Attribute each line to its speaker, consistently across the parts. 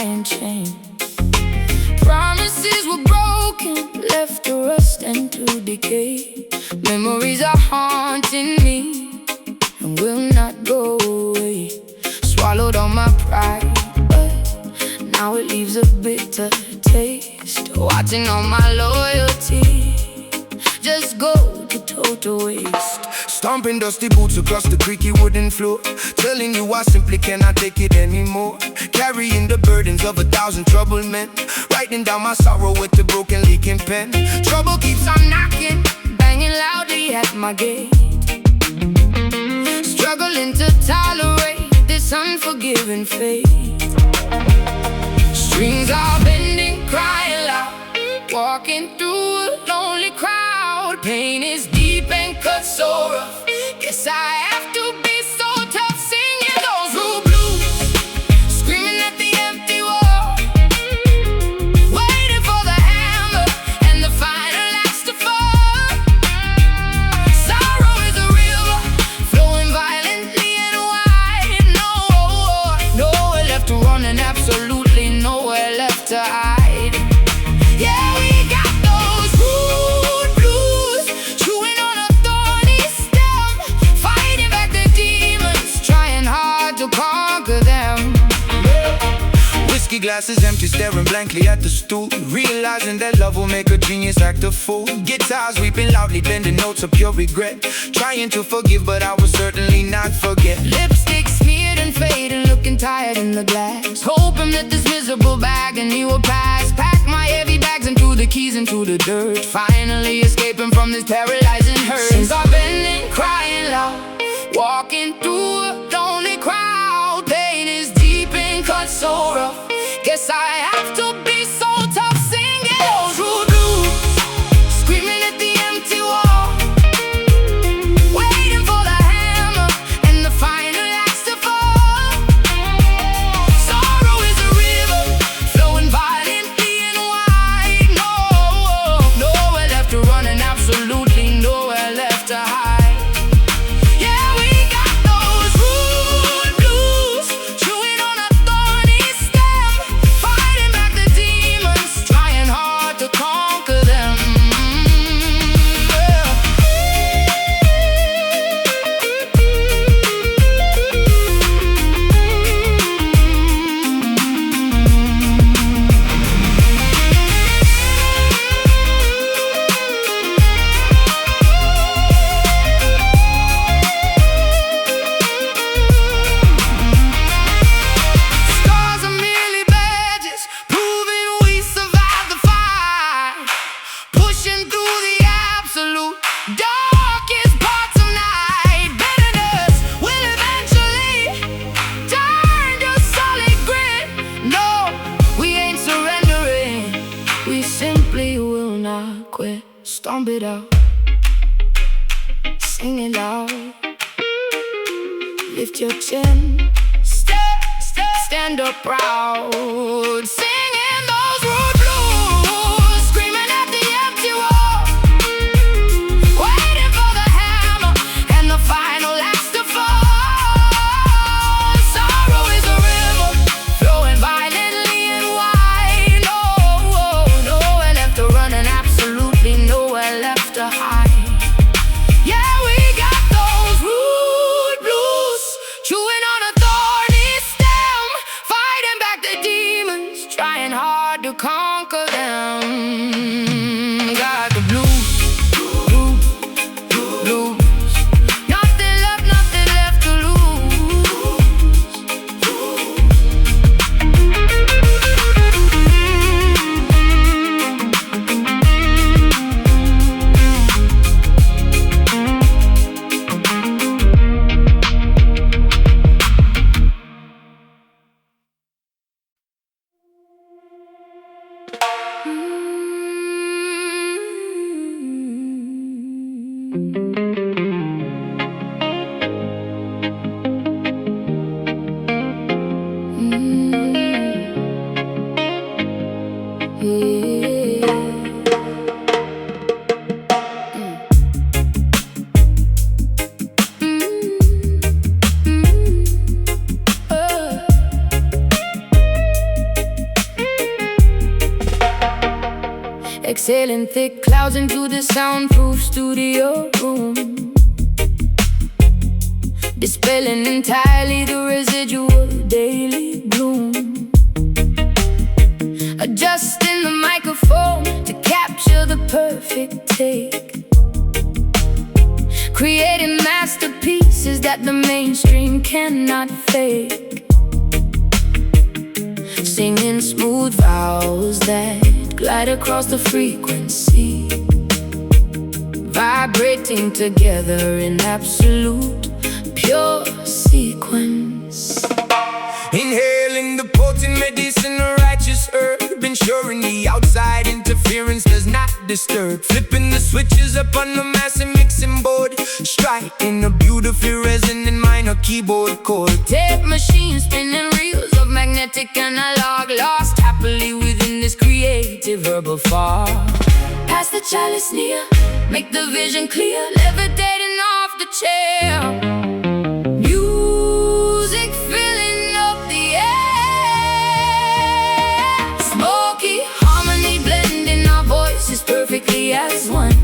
Speaker 1: and change. Promises were broken, left to rust and to decay. Memories are haunting me and will not go away. Swallowed all my pride, but now it leaves a bitter taste. Watching all my loyalty just go to total waste.
Speaker 2: Stomping dusty boots across the creaky wooden floor, telling you I simply cannot take it anymore. Carrying the burdens of 1,000 troubled men, writing down my sorrow with the broken leaking pen.
Speaker 1: Trouble keeps on knocking, banging loudly at my gate. Struggling to tolerate this unforgiving fate. Strings are bending, crying loud, walking through a lonely crowd. Pain is deep and cut so rough. Guess I have to be so tough, singing those rude blues, screaming at the empty wall, waiting for the hammer and the final axe to fall. Sorrow is a river, flowing violently and wide. Nowhere left to run and absolutely nowhere left to hide. Yeah, we got those rude blues, chewing on a thorny stem, fighting back the demons, trying hard to conquer them.
Speaker 2: Whiskey glasses empty, staring blankly at the stool, realizing that love will make a genius act a fool. Guitars weeping loudly, blending notes of pure regret, trying to forgive, but I will certainly not forget.
Speaker 1: Lipstick smeared and fading, looking tired in the glass, hoping that this miserable agony will pass. Pack my heavy bags and threw the keys into the dirt, finally escaping from this paralyzing hurt. Strings are bending, crying loud, walking through a lonely crowd. Pain is deep and cut so rough. Guess I have to be so tough, singing those rude blues, screaming at the empty wall, waiting for the hammer and the final axe to fall. Sorrow is a river, flowing violently and wide. Nowhere left to run and absolutely nowhere left to hide. Yeah, we got those rude blues, chewing on a thorny stem, fighting back the demons, trying hard to conquer them. Yeah. Scars are merely badges, proving we survived the fight, pushing through the absolute darkest parts of night. Bitterness will eventually turn to solid grit. No, we ain't surrendering, we simply will not quit. Stomp it out, sing it loud, lift your chin, stand up proud, singing those rude blues, screaming at the empty wall, waiting for the hammer and the final axe to fall. Sorrow is a river, flowing violently and wide. Nowhere left to run and absolutely nowhere left to hide. Yeah, we got those rude blues, chewing on a thorny stem, fighting back the demons, trying hard to conquer them. Got the blues, blues, nothing left to lose. exhaling thick clouds into the soundproof studio room, dispelling entirely the residual daily gloom. Adjusting the microphone to capture the perfect take, creating masterpieces that the mainstream cannot fake. Singing smooth vowels that glide across the frequency, vibrating together in absolute pure sequence.
Speaker 2: Inhaling the potent medicine of righteous herb, ensuring the outside interference does not disturb. Flipping the switches up on the massive mixing board, striking a beautifully resonant minor keyboard chord.
Speaker 1: Tape machine spinning reels of magnetic analog, lost happily within this creative verbal fog. Pass the chalice near, make the vision clear, levitating off the chair. Music filling up the air, smoky harmony blending our voices perfectly as one,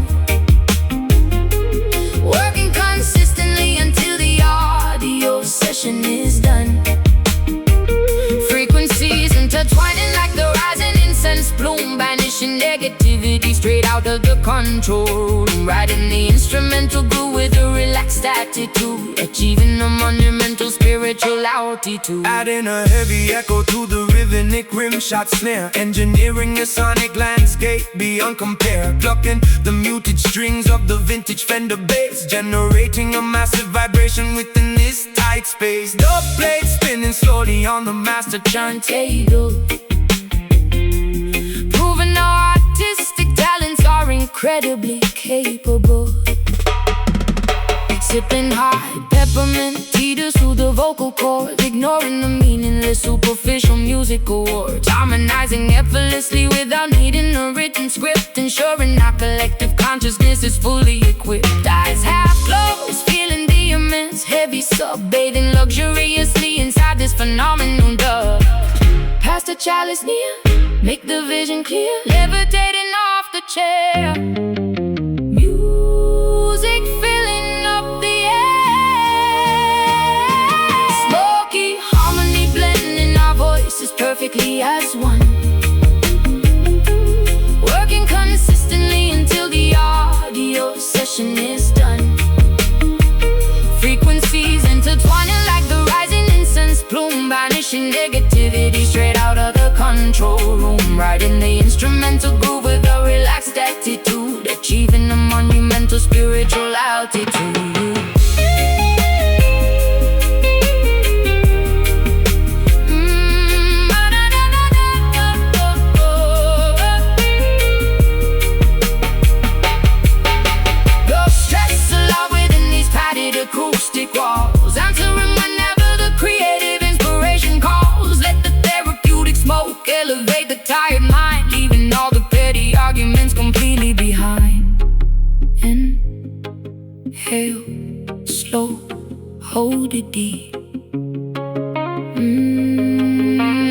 Speaker 1: working consistently until the audio session is done. Frequencies intertwining like the rising incense plume, banishing negativity straight out of the control room. Riding the instrumental groove with a relaxed attitude, achieving a monumental spiritual altitude.
Speaker 2: Adding a heavy echo to the rhythmic rim shot snare, engineering a sonic landscape beyond compare. Plucking the muted strings of the vintage Fender bass, generating a massive vibration within this tight space. The plate spinning slowly on the master turntable,
Speaker 1: proving our artistic talents are incredibly capable. Sipping high peppermint tea to soothe the vocal cords, ignoring the meaningless superficial music awards. Harmonizing effortlessly without needing a written script, ensuring our collective consciousness is fully equipped. Eyes half closed, feeling the immense heavy sub-bathing luxuriously inside this phenomenal dub. Pass the chalice near, make the vision clear, levitating off the chair. Music filling up the air, smoky harmony blending our voices perfectly as one, working consistently until the audio session is done. Frequencies intertwining like the rising incense plume, banishing negativity straight out of the control room. Riding the instrumental groove with a relaxed attitude, achieving a monumental spiritual altitude. The stress allowed within these padded acoustic walls, answering whenever the creative inspiration calls. Let the therapeutic smoke elevate the tired mind, leaving all the petty arguments completely behind. Inhale, slow, hold it deep.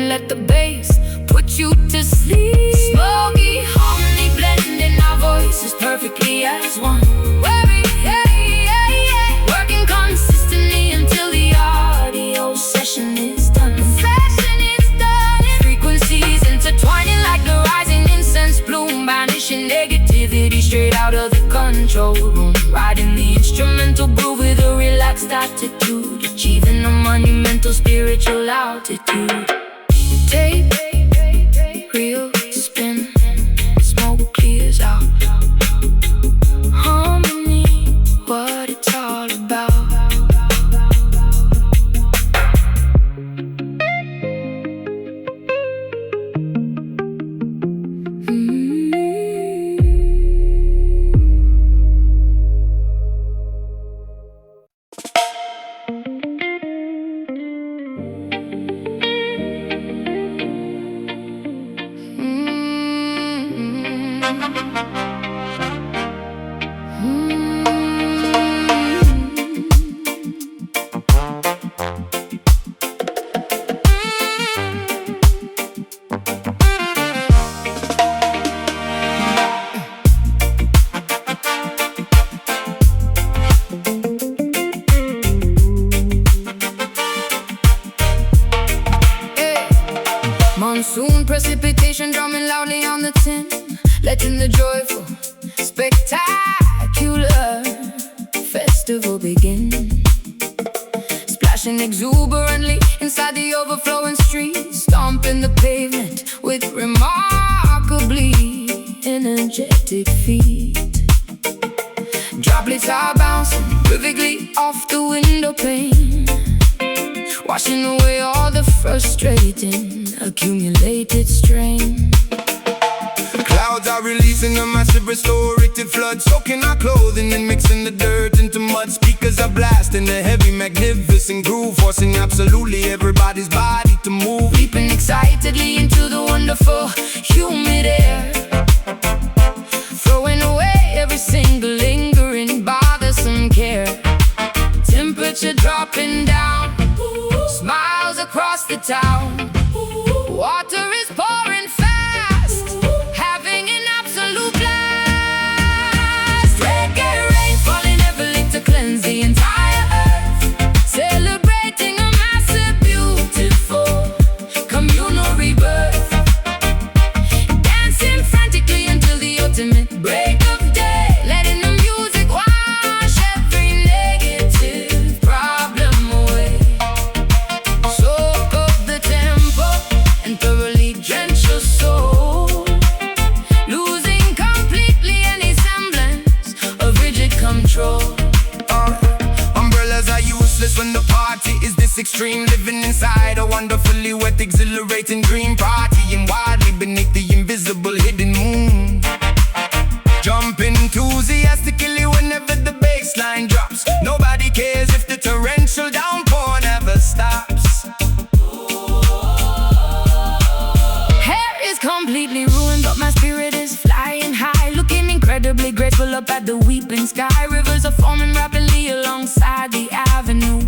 Speaker 1: Let the bass put you to sleep. Smoky harmony blending our voices perfectly as one, working consistently until the audio session is done. Frequencies intertwining like the rising incense plume, banishing negativity straight out of the control room. Riding the instrumental groove with a relaxed attitude, achieving a monumental spiritual altitude. Tape, reel, spin, smoke clears out. Harmony, what it's all about. precipitation drumming loudly on the tin, letting the joyful, spectacular festival begin. Splashing exuberantly inside the overflowing street, stomping the pavement with remarkably energetic feet. Droplets are bouncing rhythmically off the window pane, washing away all the frustrating accumulated strain.
Speaker 2: Clouds are releasing a massive restorative flood, soaking our clothing and mixing the dirt into mud. Speakers are blasting a heavy, magnificent groove, forcing absolutely everybody's body to move.
Speaker 1: Leaping excitedly into the wonderful, humid air, throwing away every single lingering, bothersome care. Temperature dropping down, smiles across the town. Water is pouring fast, having an absolute blast. Reggae rain falling heavily to cleanse the entire earth, celebrating a massive, beautiful communal rebirth. Dancing frantically until the ultimate break of day, letting the music wash every negative problem away. Soak up the tempo and thoroughly drench your soul, losing completely any semblance of rigid control.
Speaker 2: Umbrellas are useless when the party is this extreme. Living inside a wonderfully wet, exhilarating green, partying wildly beneath the invisible hidden moon. Jumping enthusiastically whenever the bass line drops. Nobody cares if the torrential downpour never stops.
Speaker 1: Hair is completely ruined, but my spirit is flying high, looking incredibly grateful up at the weeping sky. Rivers are forming rapidly alongside the avenue,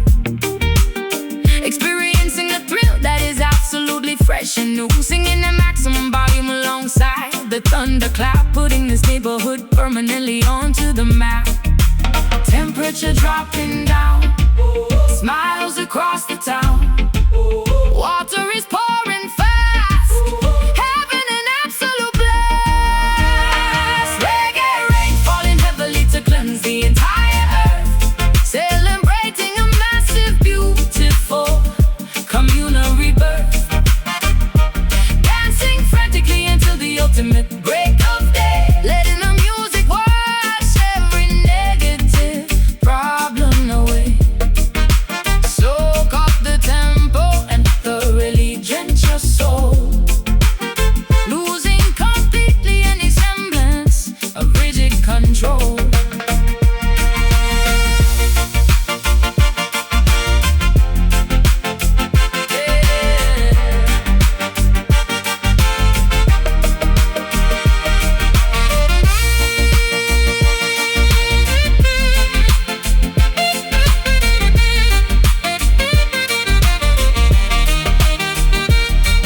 Speaker 1: experiencing a thrill that is absolutely fresh and new. Singing at maximum volume alongside the thunderclap, putting this neighborhood permanently onto the map. Temperature dropping down, smiles across the town. Water is pouring fast, having an absolute blast. Reggae rain falling heavily to cleanse the entire earth, celebrating a massive, beautiful communal rebirth. Dancing frantically until the ultimate break of day, letting the music wash every negative problem away. Soak up the tempo and thoroughly drench your soul, losing completely any semblance of rigid control.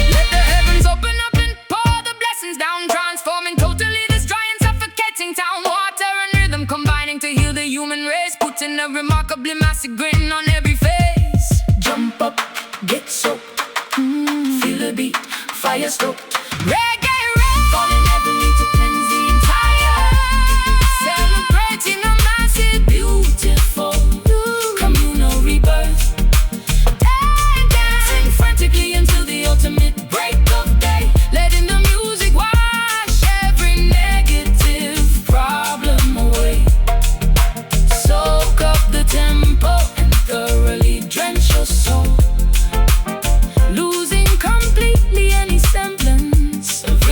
Speaker 1: Let the heavens open up and pour the blessings down, transforming totally this dry and suffocating town. Water and rhythm combining to heal the human race, putting a remarkably massive grin on every face. Jump up, get soaked, feel the beat, fire stoked. Reggae rain falling heavily to cleanse the entire earth, celebrating a massive, beautiful communal rebirth. Dancing frantically until the ultimate break of day, letting the music wash every negative problem away. Soak up the tempo and thoroughly drench your soul, losing completely any semblance of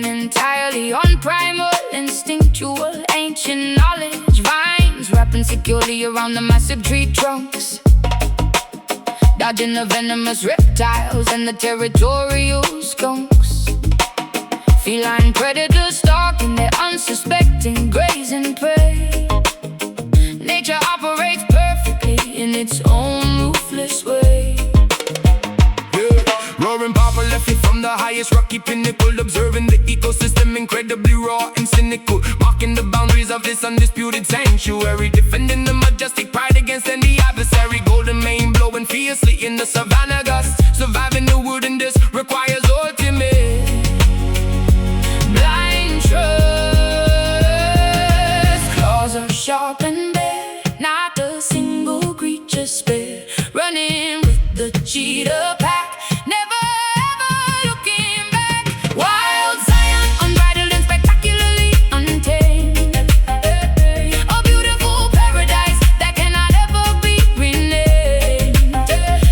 Speaker 1: flowing entirely on primal, instinctual, ancient knowledge. Vines wrapping securely around the massive tree trunks, dodging the venomous reptiles and the territorial skunks. Feline predators stalking their unsuspecting, grazing prey. Nature operates perfectly in its own ruthless way.
Speaker 2: Roaring Papa left it from the highest rocky pinnacle, observing the ecosystem incredibly raw and cynical, marking the boundaries of this undisputed sanctuary, defending the majestic pride against any adversary. Golden mane blowing fiercely in the savannah gust, surviving the wilderness requires ultimate blind trust.
Speaker 1: Claws are sharp and bare, not a single creature spared, running with the cheetah pack, never ever looking back. Wild Zion, unbridled and spectacularly untamed, a beautiful paradise that cannot ever be renamed.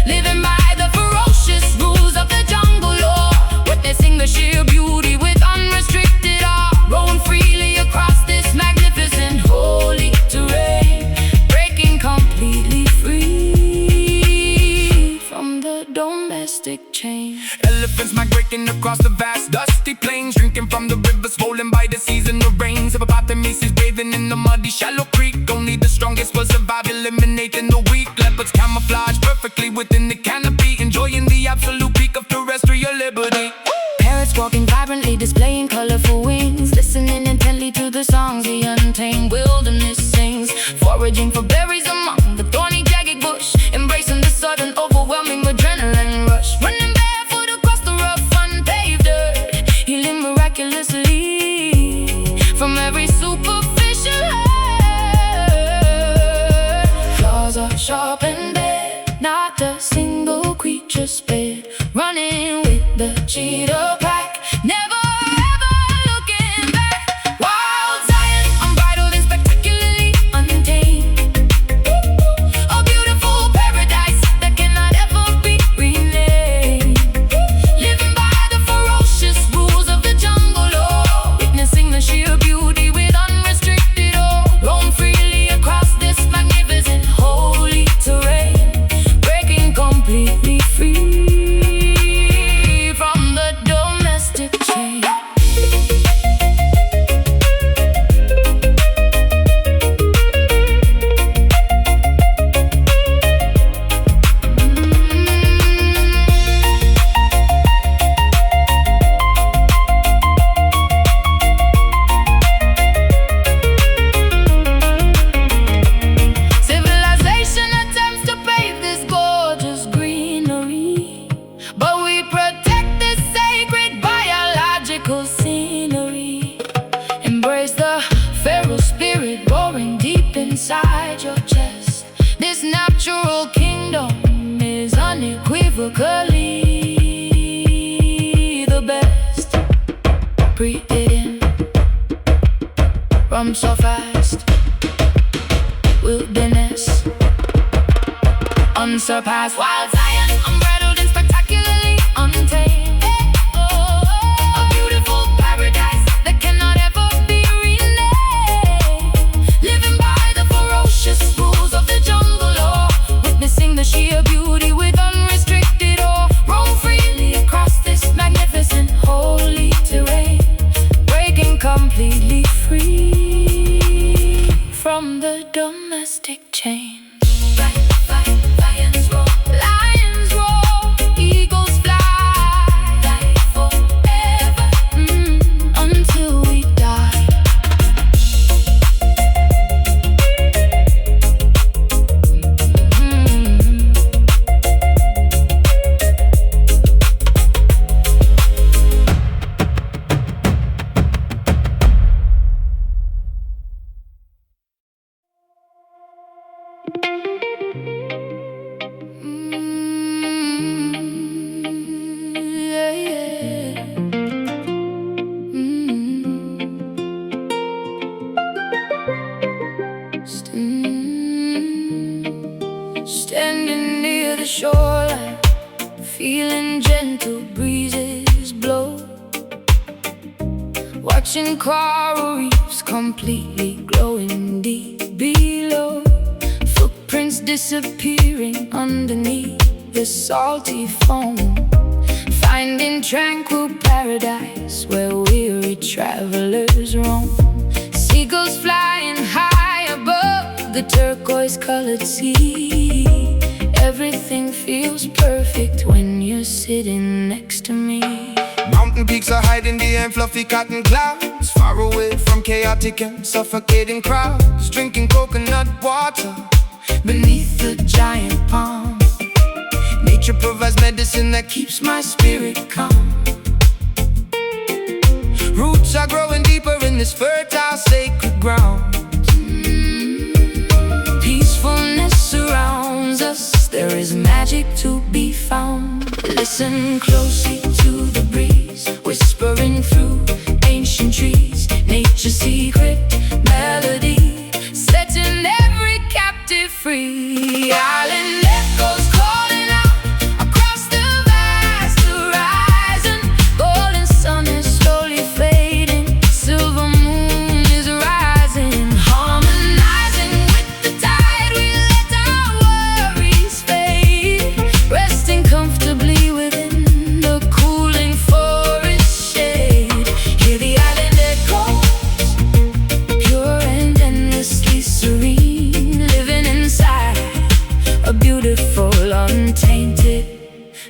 Speaker 1: Living by the ferocious rules of the jungle law, witnessing the sheer beauty with unrestricted awe, rolling freely across this magnificent holy terrain, breaking completely free from the domestic chain.
Speaker 2: Elephants migrating across the vast dusty plains, drinking from the rivers swollen by the seas and the rains. Hippopotamuses bathing in the muddy shallow creek, only the strongest will survive, eliminating the weak. Leopards camouflage perfectly within the canopy, enjoying the absolute peak of terrestrial liberty.
Speaker 1: Parrots walking vibrantly, displaying colorful wings, listening intently to the songs the untamed wilderness sings, foraging for berries among the thorny jagged bush, embracing the sudden overwhelming adrenaline rush, running barefoot across the rough unpaved earth, healing miraculously from every superficial hurt. Claws are sharp and bare, not a single creature spared, running with the cheetah pack, never ever looking back. Wild Zion, unbridled and spectacularly untamed, a beautiful paradise that cannot ever be renamed. Living by the ferocious rules of the jungle law, witnessing the sheer beauty with unrestricted awe, roam freely across this magnificent holy terrain, breaking completely free from the domestic chain. Civilization attempts to pave this gorgeous greenery, but we protect this sacred biological scenery. Embrace the feral spirit roaring deep inside your chest. This natural kingdom is unequivocally the best. Breathe it in, rum so fast, wilderness unsurpassed. Wild Zion, unbridled and spectacularly untamed, a beautiful paradise that cannot ever be renamed. Living by the ferocious rules of the jungle law, witnessing the sheer beauty with unrestricted awe, roam freely across this magnificent holy terrain, breaking completely free from the domestic chain. Lions roar, eagles fly, life forever, until we die. Standing near the shoreline, feeling gentle breezes blow, touching coral reefs, completely glowing deep below. Footprints disappearing underneath the salty foam, finding tranquil paradise where weary travelers roam. Seagulls flying high above the turquoise-colored sea. Everything feels perfect when you're sitting next to me.
Speaker 2: Mountain peaks are hiding behind fluffy cotton clouds, far away from chaotic and suffocating crowds, drinking coconut water beneath the giant palm. Nature provides medicine that keeps my spirit calm. Roots are growing deeper in this fertile, sacred ground. Peacefulness surrounds us, there is magic to be found. Listen closely to the breeze, whispering through ancient trees. Nature's secret melody, setting every captive free. Island echoes calling out across the vast horizon. Golden sun is slowly fading, silver moon is rising. Harmonizing with the tide, we let our worries fade, resting comfortably within the cooling forest shade. Hear the island echoes, pure and endlessly serene, living inside a beautiful, untainted,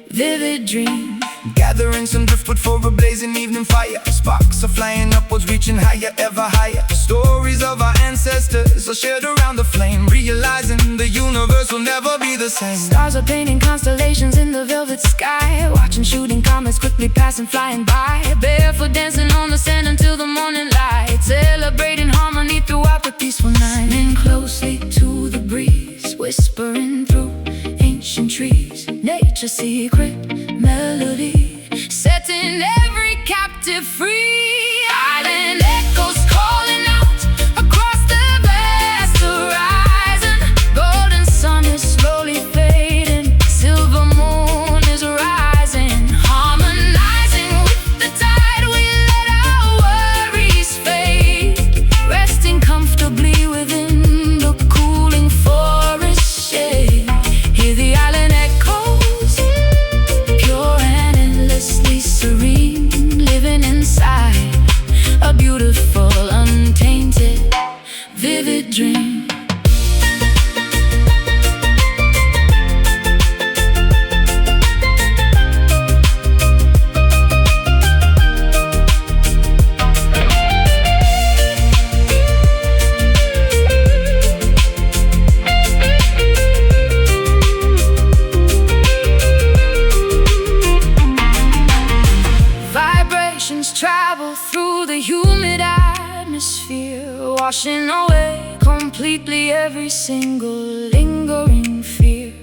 Speaker 2: vivid dream. Gathering some driftwood for a blazing evening fire. Sparks are flying upwards, reaching higher, ever higher. Stories of our ancestors are shared around the flame, realizing the universe will never be the same.
Speaker 1: Stars are painting constellations in the velvet sky, watching shooting comets quickly passing, flying by. Barefoot dancing on the sand until the morning light, celebrating harmony throughout the peaceful night. Lean closely to the breeze, whispering through ancient trees. Nature's secret melody, setting every captive free. Island echoes calling out across the vast horizon. Golden sun is slowly fading, silver moon is rising. Harmonizing with the tide, we let our worries fade, resting comfortably within the cooling forest shade. Hear the island echoes, pure and endlessly serene, living inside a beautiful, untainted, vivid dream. Vibrations travel through the humid atmosphere, washing away completely every single lingering fear.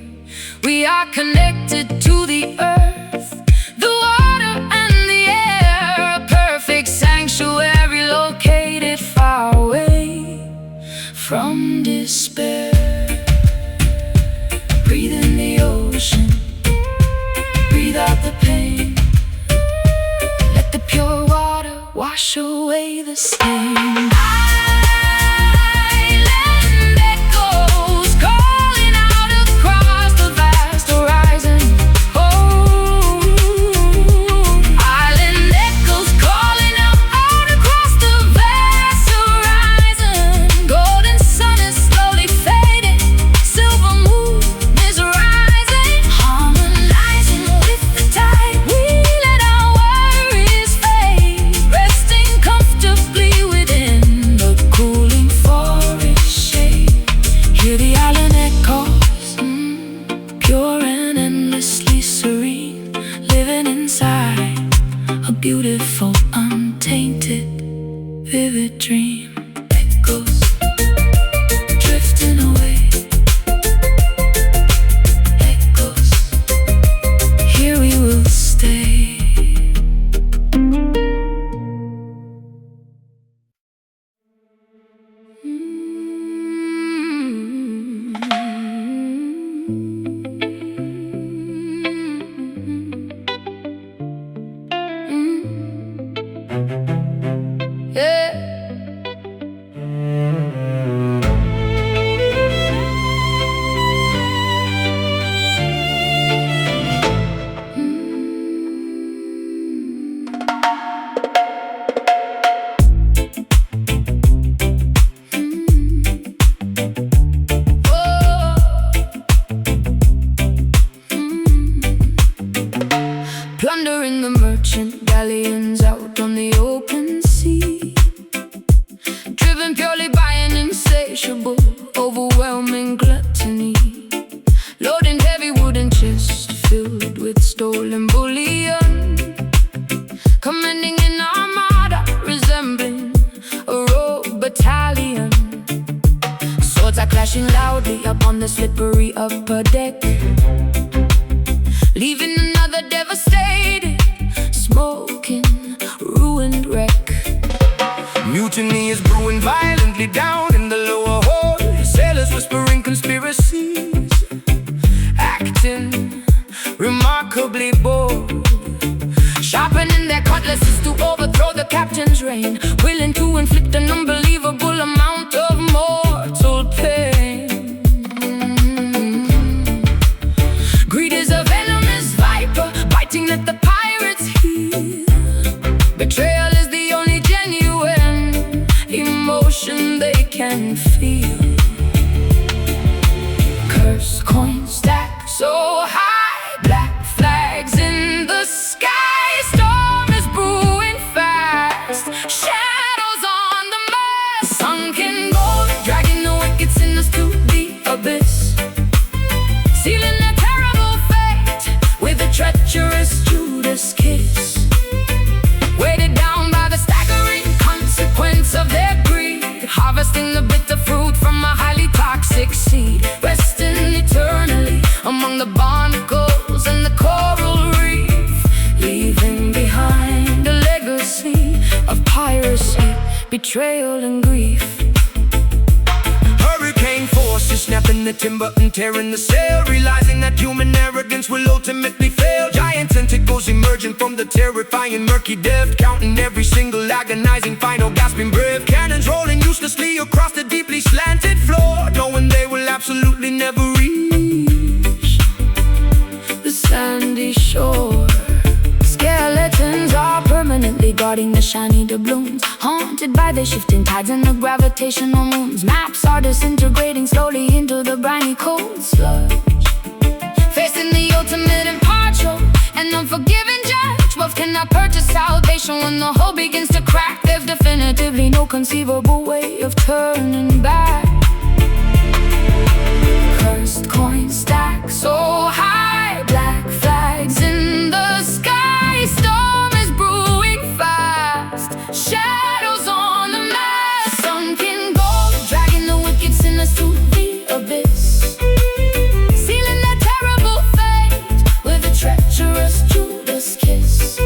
Speaker 1: We are connected to the earth, the water and the air, a perfect sanctuary located far away from despair. Breathe in the ocean, breathe out the pain. Let the pure water wash away the stain. Island echoes calling out across the vast horizon. Oh, island echoes calling out across the vast horizon. Golden sun is slowly fading, silver moon is rising. Harmonizing with the tide, we let our worries fade, resting comfortably within the cooling forest shade. Hear the island echoes, pure and endlessly serene, living inside a beautiful, untainted, vivid dream. Echoes drifting away, echoes, here we will stay. purely by an insatiable, overwhelming gluttony. Loading heavy wooden chests filled with stolen bullion, commanding an armada resembling a rogue battalion. Swords are clashing loudly upon the slippery upper deck, leaving another devastated, smoking, ruined wreck.
Speaker 2: Mutiny is brewing violently down in the lower hold. Sailors whispering conspiracies, acting remarkably bold, sharpening their cutlasses to overthrow the captain's reign, willing to inflict an unbelievable amount of mortal pain. Greed is a venomous viper, biting at the pirates' heel. Betrayal is the only genuine emotion they can feel. Curse coins stack so high, black flags in the sky. Storm is brewing fast, shadows on the mast. Sunken gold, dragging the wicked sinners to the abyss, sealing their terrible fate with a treacherous Judas kiss. Weighted down by the staggering consequence of their greed, harvesting the bitter fruit from a highly toxic seed, resting eternally among the barnacles and the coral reef, leaving behind a legacy of piracy, betrayal and grief. Hurricane force is snapping the timber and tearing the sail, realizing that human arrogance will ultimately fail. Giant tentacles emerging from the terrifying murky depth, counting every single agonizing final gasping breath. Cannons rolling uselessly across the deeply slanted floor, knowing they will absolutely never reach
Speaker 1: The sandy shore. Skeletons are permanently guarding the shiny doubloons, haunted by the shifting tides and the gravitational moons. Maps are disintegrating slowly into the briny cold sludge, facing the ultimate impartial and unforgiving judge. Wealth cannot purchase salvation when the whole begins to crack. There's definitively no conceivable way of turning back. Cursed coins stack so high, black flags in the sky. Storm is brewing fast, shadows on the mast. Sunken gold, dragging the wicked sinners to the abyss, sealing their terrible fate with a treacherous Judas kiss.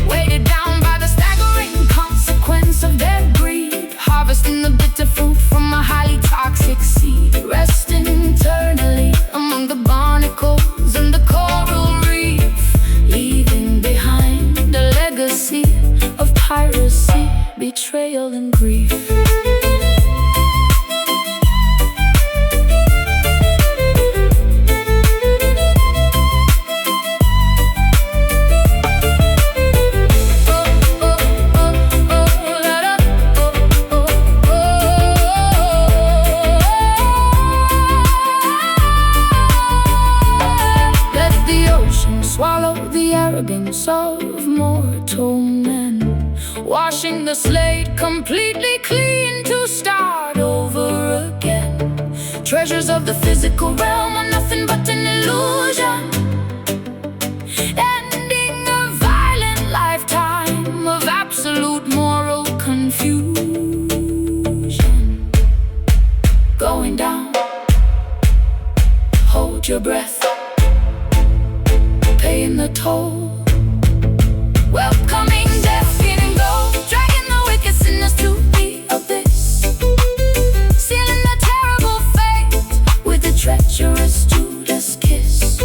Speaker 1: Weighted down by the staggering consequence of their greed, harvesting the bitter fruit from a highly toxic seed, resting eternally among the barnacles and the coral reef, leaving behind a legacy of piracy, betrayal and grief. Swallow the arrogance of mortal men, washing the slate completely clean to start over again. Treasures of the physical realm are nothing but an illusion, ending a violent lifetime of absolute moral confusion. Going down, hold your breath, paying the toll. Welcoming death, getting gold, dragging the wicked sinners to the abyss, sealing their terrible fate with a treacherous Judas kiss.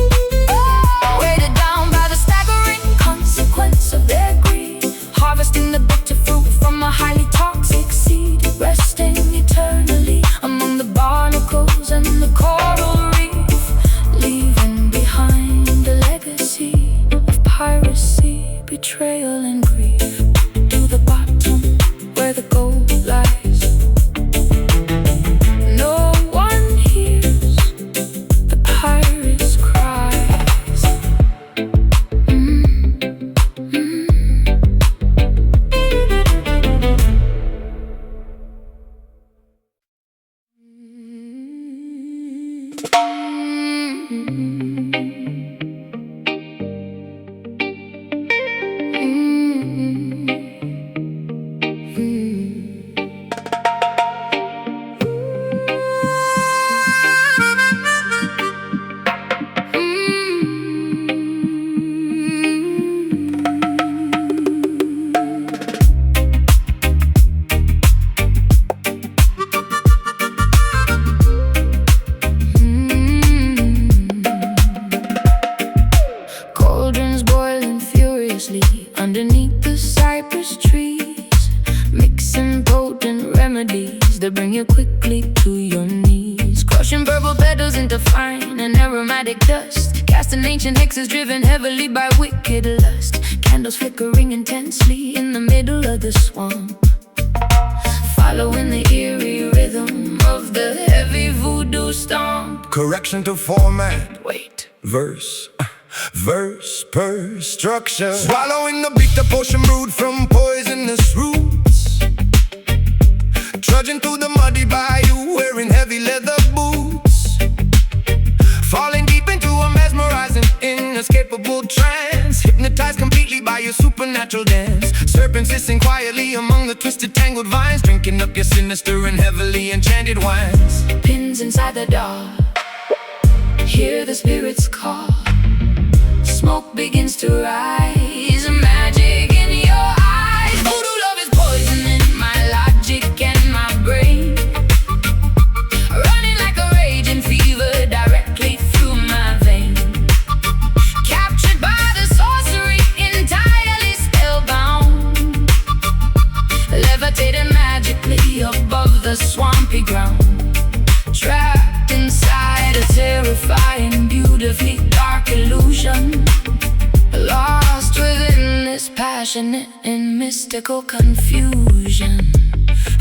Speaker 1: Weighted down by the staggering consequence of their greed, harvesting the bitter fruit from a highly toxic seed, resting eternally among the barnacles and the coral reef, leaving behind a legacy of piracy, betrayal and grief. To the bottom where the gold lies, no one hears the pirate's cries. you quickly to your knees. Crushing purple petals into fine and aromatic dust, casting ancient hexes driven heavily by wicked lust. Candles flickering intensely in the middle of the swamp, following the eerie rhythm of the heavy voodoo stomp.
Speaker 2: Correction to format.
Speaker 1: Wait.
Speaker 2: Verse per structure. Swallowing the bitter potion brewed from poisonous roots. Trudging through the muddy bayou, wearing heavy leather boots. Falling deep into a mesmerizing, inescapable trance. Hypnotized completely by your supernatural dance. Serpents hissing quietly among the twisted, tangled vines, drinking up your sinister and heavily enchanted wines.
Speaker 1: Pins inside the dark, hear the spirits call. Smoke begins to rise, magic in your eyes. Voodoo love is poisoning my logic and my brain, running like a raging fever directly through my veins. Captured by the sorcery, entirely spellbound, levitating magically above the swampy ground. Trapped inside a terrifying, beautifully dark illusion, lost within this passionate and mystical confusion.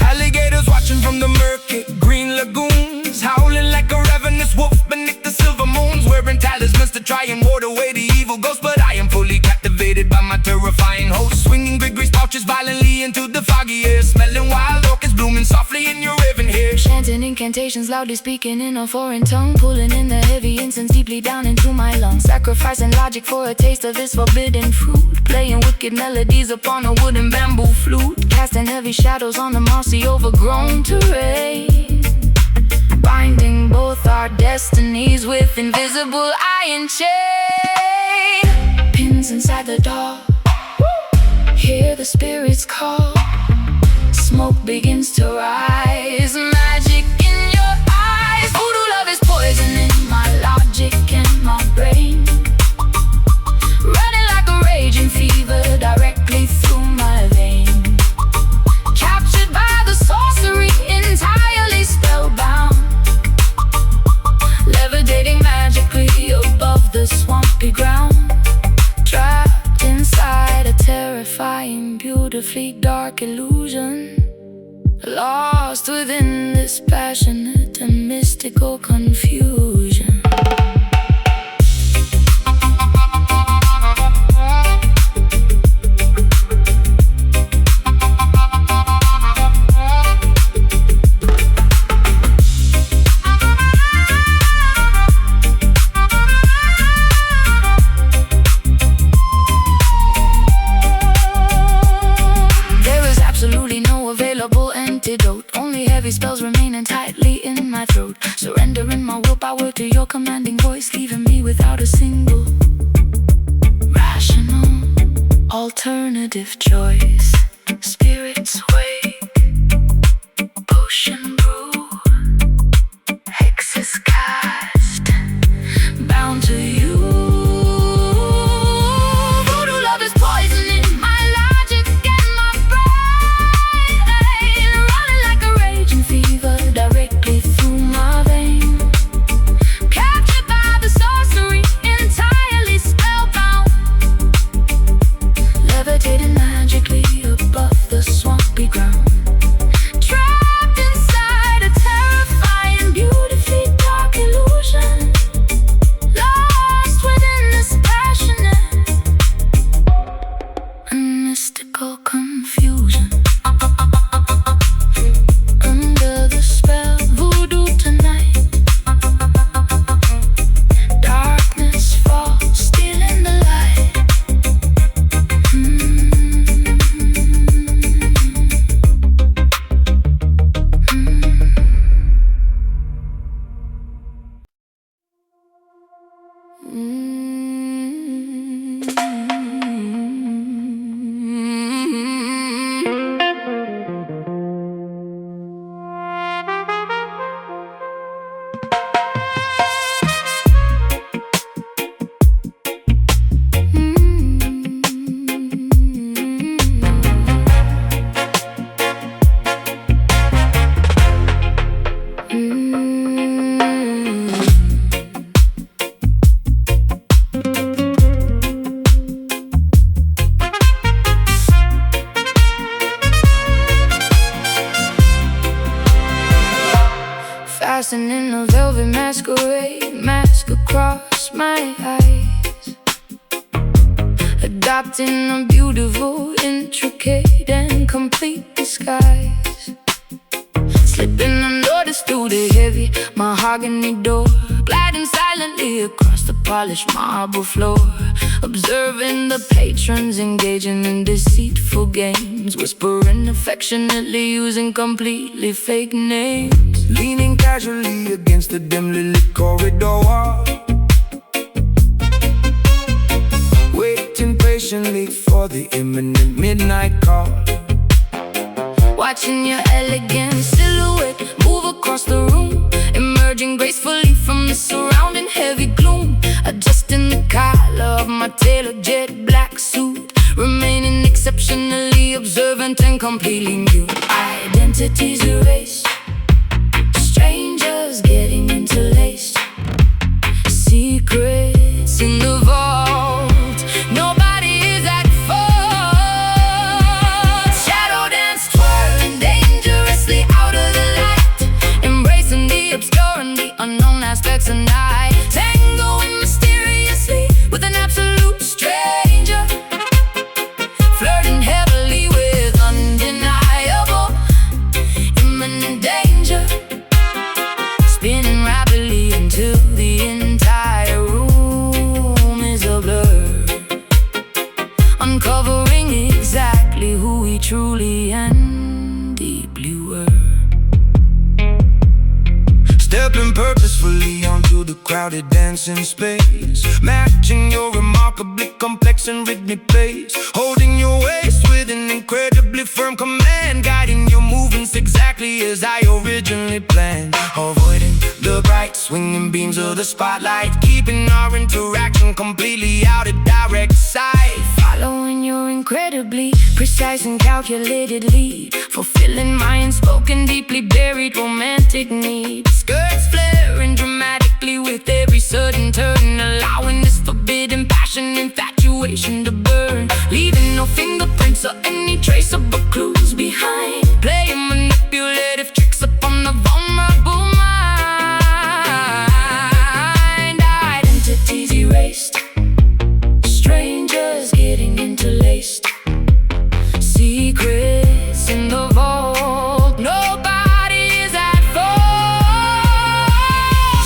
Speaker 2: Alligators watching from the murky green lagoons, howling like a ravenous wolf beneath the silver moons, wearing talismans to try and ward away the evil ghost. But I am fully captivated by my terrifying host, swinging grigris pouches violently into the foggy air, smelling wild orchids blooming softly in your raven hair.
Speaker 1: Chanting incantations, loudly speaking in a foreign tongue, pulling in the heavy incense deeply down into my lungs. Sacrificing logic for a taste of this forbidden fruit, playing wicked melodies upon a wooden bamboo flute, casting heavy shadows on the mossy overgrown terrain, binding both our destinies with invisible iron chain. Pins inside the dark, hear the spirits call. Smoke begins to rise, magic in your eyes. Voodoo love is poisoning my logic and my brain, running like a raging fever directly through my veins. Captured by the sorcery, entirely spellbound, levitating magically above the swampy ground. Trapped inside a terrifying, beautifully dark illusion, lost within this passionate and mystical confusion. Only heavy spells remaining tightly in my throat, surrendering my willpower to your commanding voice, leaving me without a single rational alternative choice. Spirits wake, potion brew, hexes cast, bound to you. Voodoo love is poisoning my logic and my brain, running like a raging fever directly through my veins. Captured by the sorcery, entirely spellbound, levitating magically above Dancing in a velvet masquerade, mask across my eyes, adopting a beautiful, intricate and complete disguise. Slipping unnoticed through the heavy mahogany door, gliding silently across the polished marble floor, observing the patrons engaging in deceitful games, whispering affectionately, using completely fake names.
Speaker 2: Leaning casually against the dimly lit corridor wall, waiting patiently for the imminent midnight call.
Speaker 1: Watching your elegant silhouette move across the room, emerging gracefully from the surrounding heavy gloom. Adjusting the collar of my tailored jet black suit, remaining exceptionally observant and completely mute. Identities erased, strangers getting interlaced, secrets in the vault. Nobody is at fault. Shadow dance twirling dangerously out of the light, embracing the obscure and the unknown aspects of night, tangoing mysteriously with an absolute stranger, flirting heavily with undeniable imminent danger, spinning rapidly until the entire room is a blur, uncovering exactly who we truly and deeply were.
Speaker 2: Stepping purposefully onto the crowded dancing space, matching your remarkably complex and rhythmic pace, holding your waist with an incredibly firm command, guiding your movements exactly as I originally planned, avoiding the bright swinging beams of the spotlight, keeping our interaction completely out of direct sight.
Speaker 1: Following your incredibly precise and calculated lead, fulfilling my unspoken, deeply buried romantic needs. Skirts flaring dramatically with every sudden turn, allowing this forbidden passion, infatuation to burn, leaving no fingerprints or any traceable clues behind, playing manipulative tricks upon the vulnerable mind. Identities erased, strangers getting interlaced, secrets in the vault. Nobody is at fault.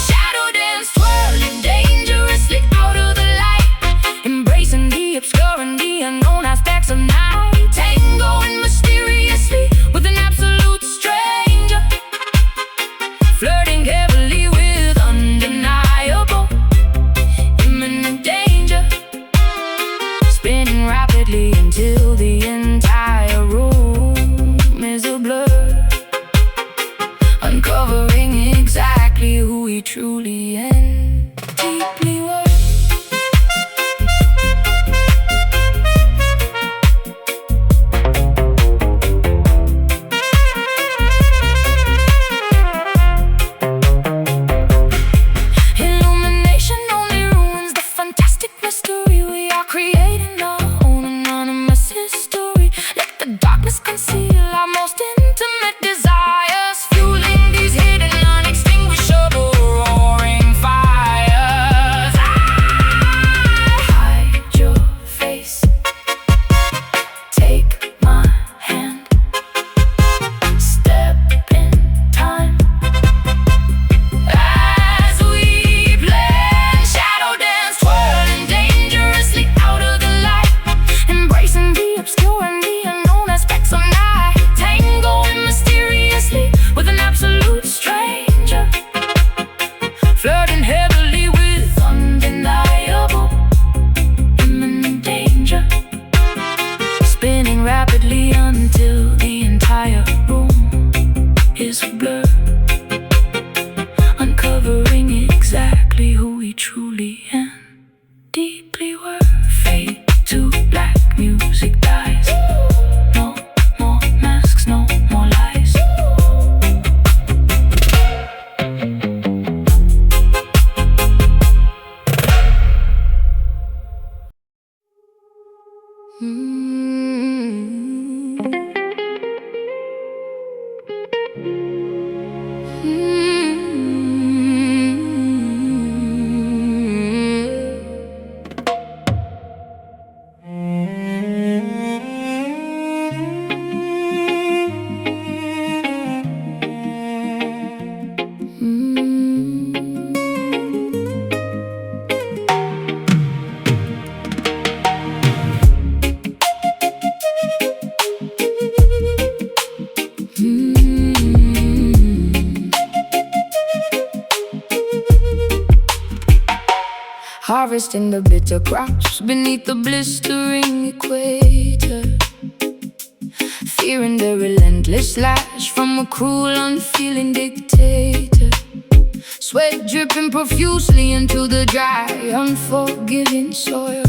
Speaker 1: Shadow dance twirling dangerously out of the light, embracing the obscure and the unknown aspects of night, tangoing mysterious harvesting the bitter crops beneath the blistering equator, fearing the relentless lash from a cruel, unfeeling dictator. Sweat dripping profusely into the dry, unforgiving soil,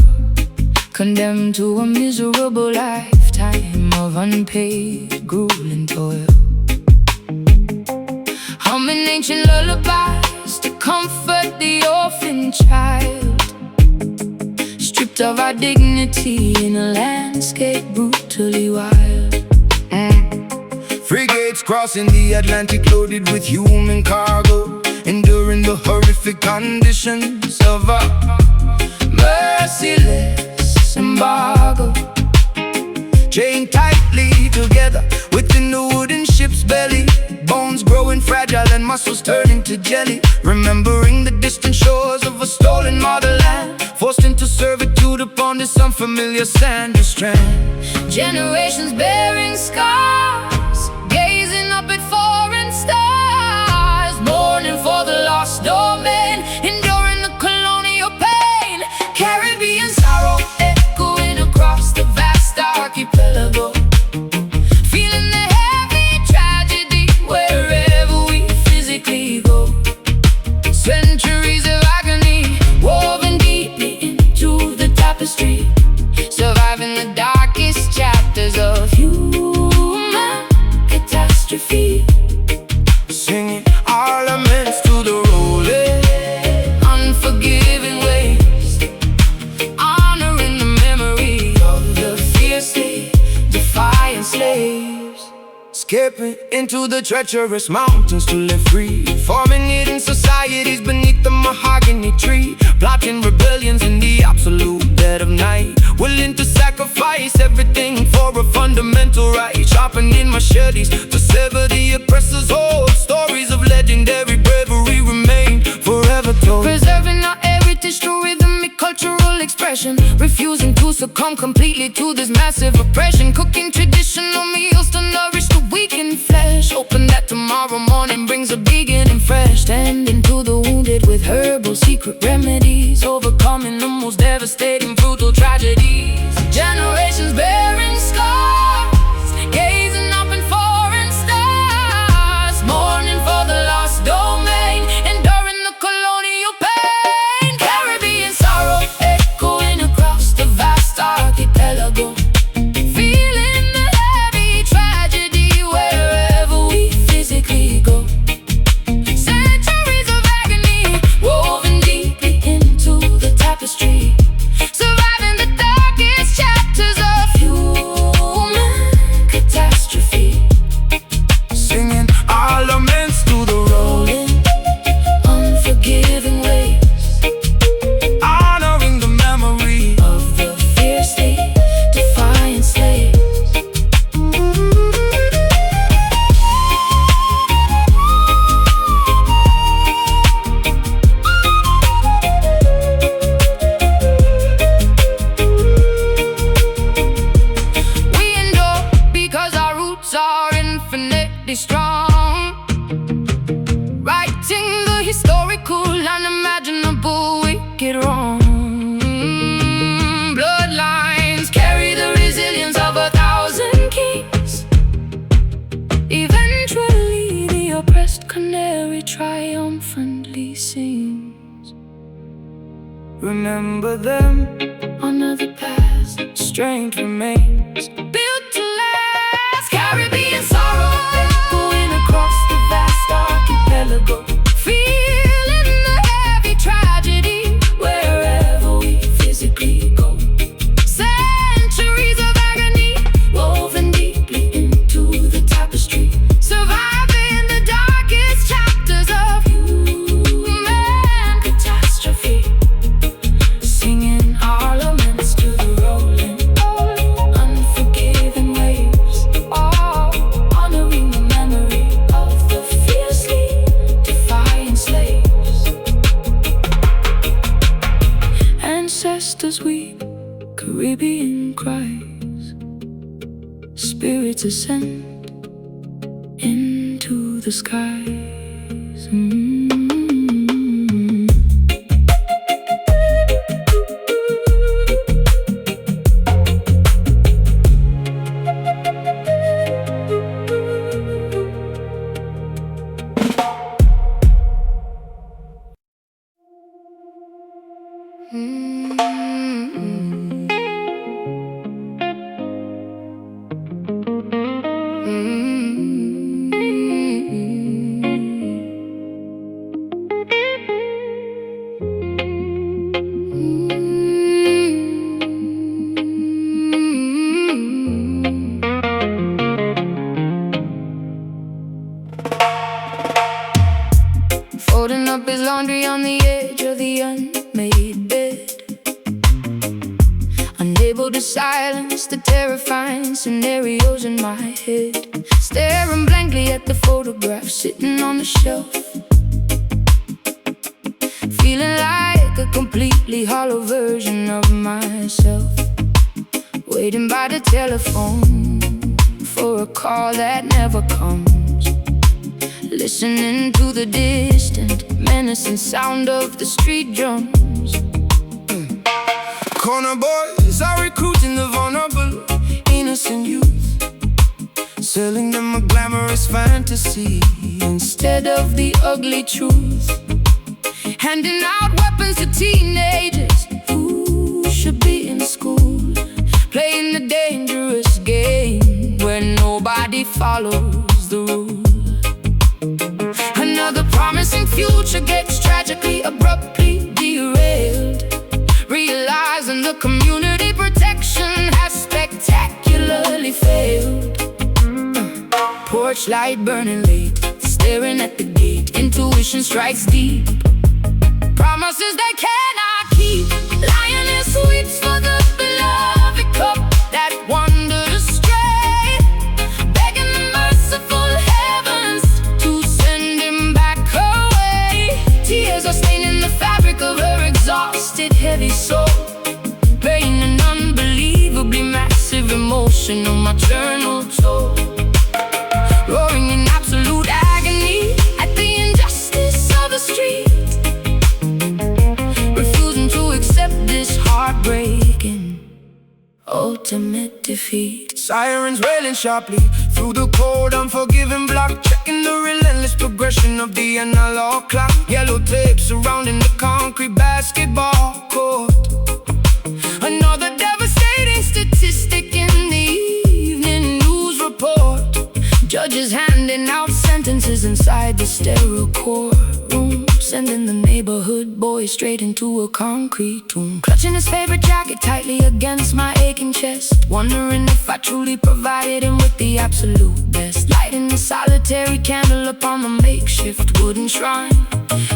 Speaker 1: condemned to a miserable lifetime of unpaid, grueling toil. Humming ancient lullabies to comfort the orphan child, stripped of our dignity in a landscape brutally wild.
Speaker 2: Frigates crossing the Atlantic loaded with human cargo, enduring the horrific conditions of a merciless embargo. Chained tightly together within the wooden ship's belly, bones growing fragile and muscles turning to jelly, remembering the distant shores of a stolen motherland, forced into servitude upon this unfamiliar sandy strand.
Speaker 1: Generations bearing scars, gazing up at foreign stars, mourning for the lost domain, enduring the colonial pain. Caribbean sorrow echoing across the vast archipelago, feeling the heavy tragedy wherever we physically go. Centuries of agony woven deeply into the tapestry, surviving the darkest chapters of human catastrophe.
Speaker 2: Singing our laments to the rolling,
Speaker 1: Unforgiving waves, honoring the memory of the fiercely defiant slaves,
Speaker 2: skipping into the treacherous mountains to live free, forming hidden societies beneath the mahogany tree, plotting rebellions in the absolute dead of night, willing to sacrifice everything for a fundamental right, sharpening machetes to sever the oppressor's hold. Stories of legendary bravery remain forever told,
Speaker 1: preserving our heritage through rhythmic cultural expression, refusing to succumb completely to this massive oppression, cooking traditional meals to nourish the weakened flesh, hoping that tomorrow morning brings a beginning fresh, tending to the wounded with herbal secret remedies, overcoming the most devastating brutal tragedies. Generations bearing scars, gazing up in foreign stars, mourning for the lost domain, enduring the colonial pain. Caribbean sorrow echoing across the vast archipelago, feeling the heavy tragedy wherever we physically go. Centuries of agony woven deeply into the tapestry, surviving the darkest chapters of human catastrophe.
Speaker 2: singing our laments to the rolling,
Speaker 1: Unforgiving waves,
Speaker 2: honoring the memory.
Speaker 1: of the fiercely defiant slaves. We endure because our roots are infinitely strong, righting the historical, unimaginable, wicked wrong. Bloodlines carry the resilience of 1,000 kings. Eventually the oppressed canary triumphantly sings.
Speaker 2: Remember them,
Speaker 1: Honor the past,
Speaker 2: strength remains.
Speaker 1: built to last. Caribbean sorrow echoing across the vast archipelago, feeling the heavy tragedy wherever we physically go. Centuries of agony woven deeply into the tapestry, surviving the darkest chapters of human catastrophe. Singing our laments to the rolling, unforgiving waves, honoring the memory of the fiercely defiant slaves. Ancestors weep, Caribbean cries, spirits ascend into the skies. up his laundry on the edge of the unmade bed, unable to silence the terrifying scenarios in my head, staring blankly at the photograph sitting on the shelf, feeling like a completely hollow version of myself, waiting by the telephone for a call that never comes, listening to the distant, menacing sound of the street drums.
Speaker 2: Corner boys are recruiting the vulnerable, innocent youth, selling them a glamorous fantasy
Speaker 1: instead of the ugly truth, handing out weapons to teenagers who should be in school, playing the dangerous game where nobody follows the rules. Another promising future gets tragically, abruptly derailed, realizing the community protection has spectacularly failed. Porch light burning late, staring at the gate, intuition strikes deep, promises they cannot keep. Lioness weeps for the beloved cup that wandered astray, begging the merciful heavens to send him back away. Tears are staining the fabric of her exhausted, heavy soul, paying an unbelievably massive emotional maternal toll, roaring in absolute agony at the injustice of the street, refusing to accept this heartbreaking ultimate defeat.
Speaker 2: Sirens wailing sharply through the cold, unforgiving block, checking the relentless progression of the analog clock. Yellow tape surrounding the concrete basketball court. Another devastating statistic in the evening news report. Judges handing out sentences inside the sterile courtroom, sending the neighborhood boy straight into a concrete tomb. Clutching his favorite jacket tightly against my aching chest, wondering if I truly provided him with the absolute best. Lighting a solitary candle upon the makeshift wooden shrine,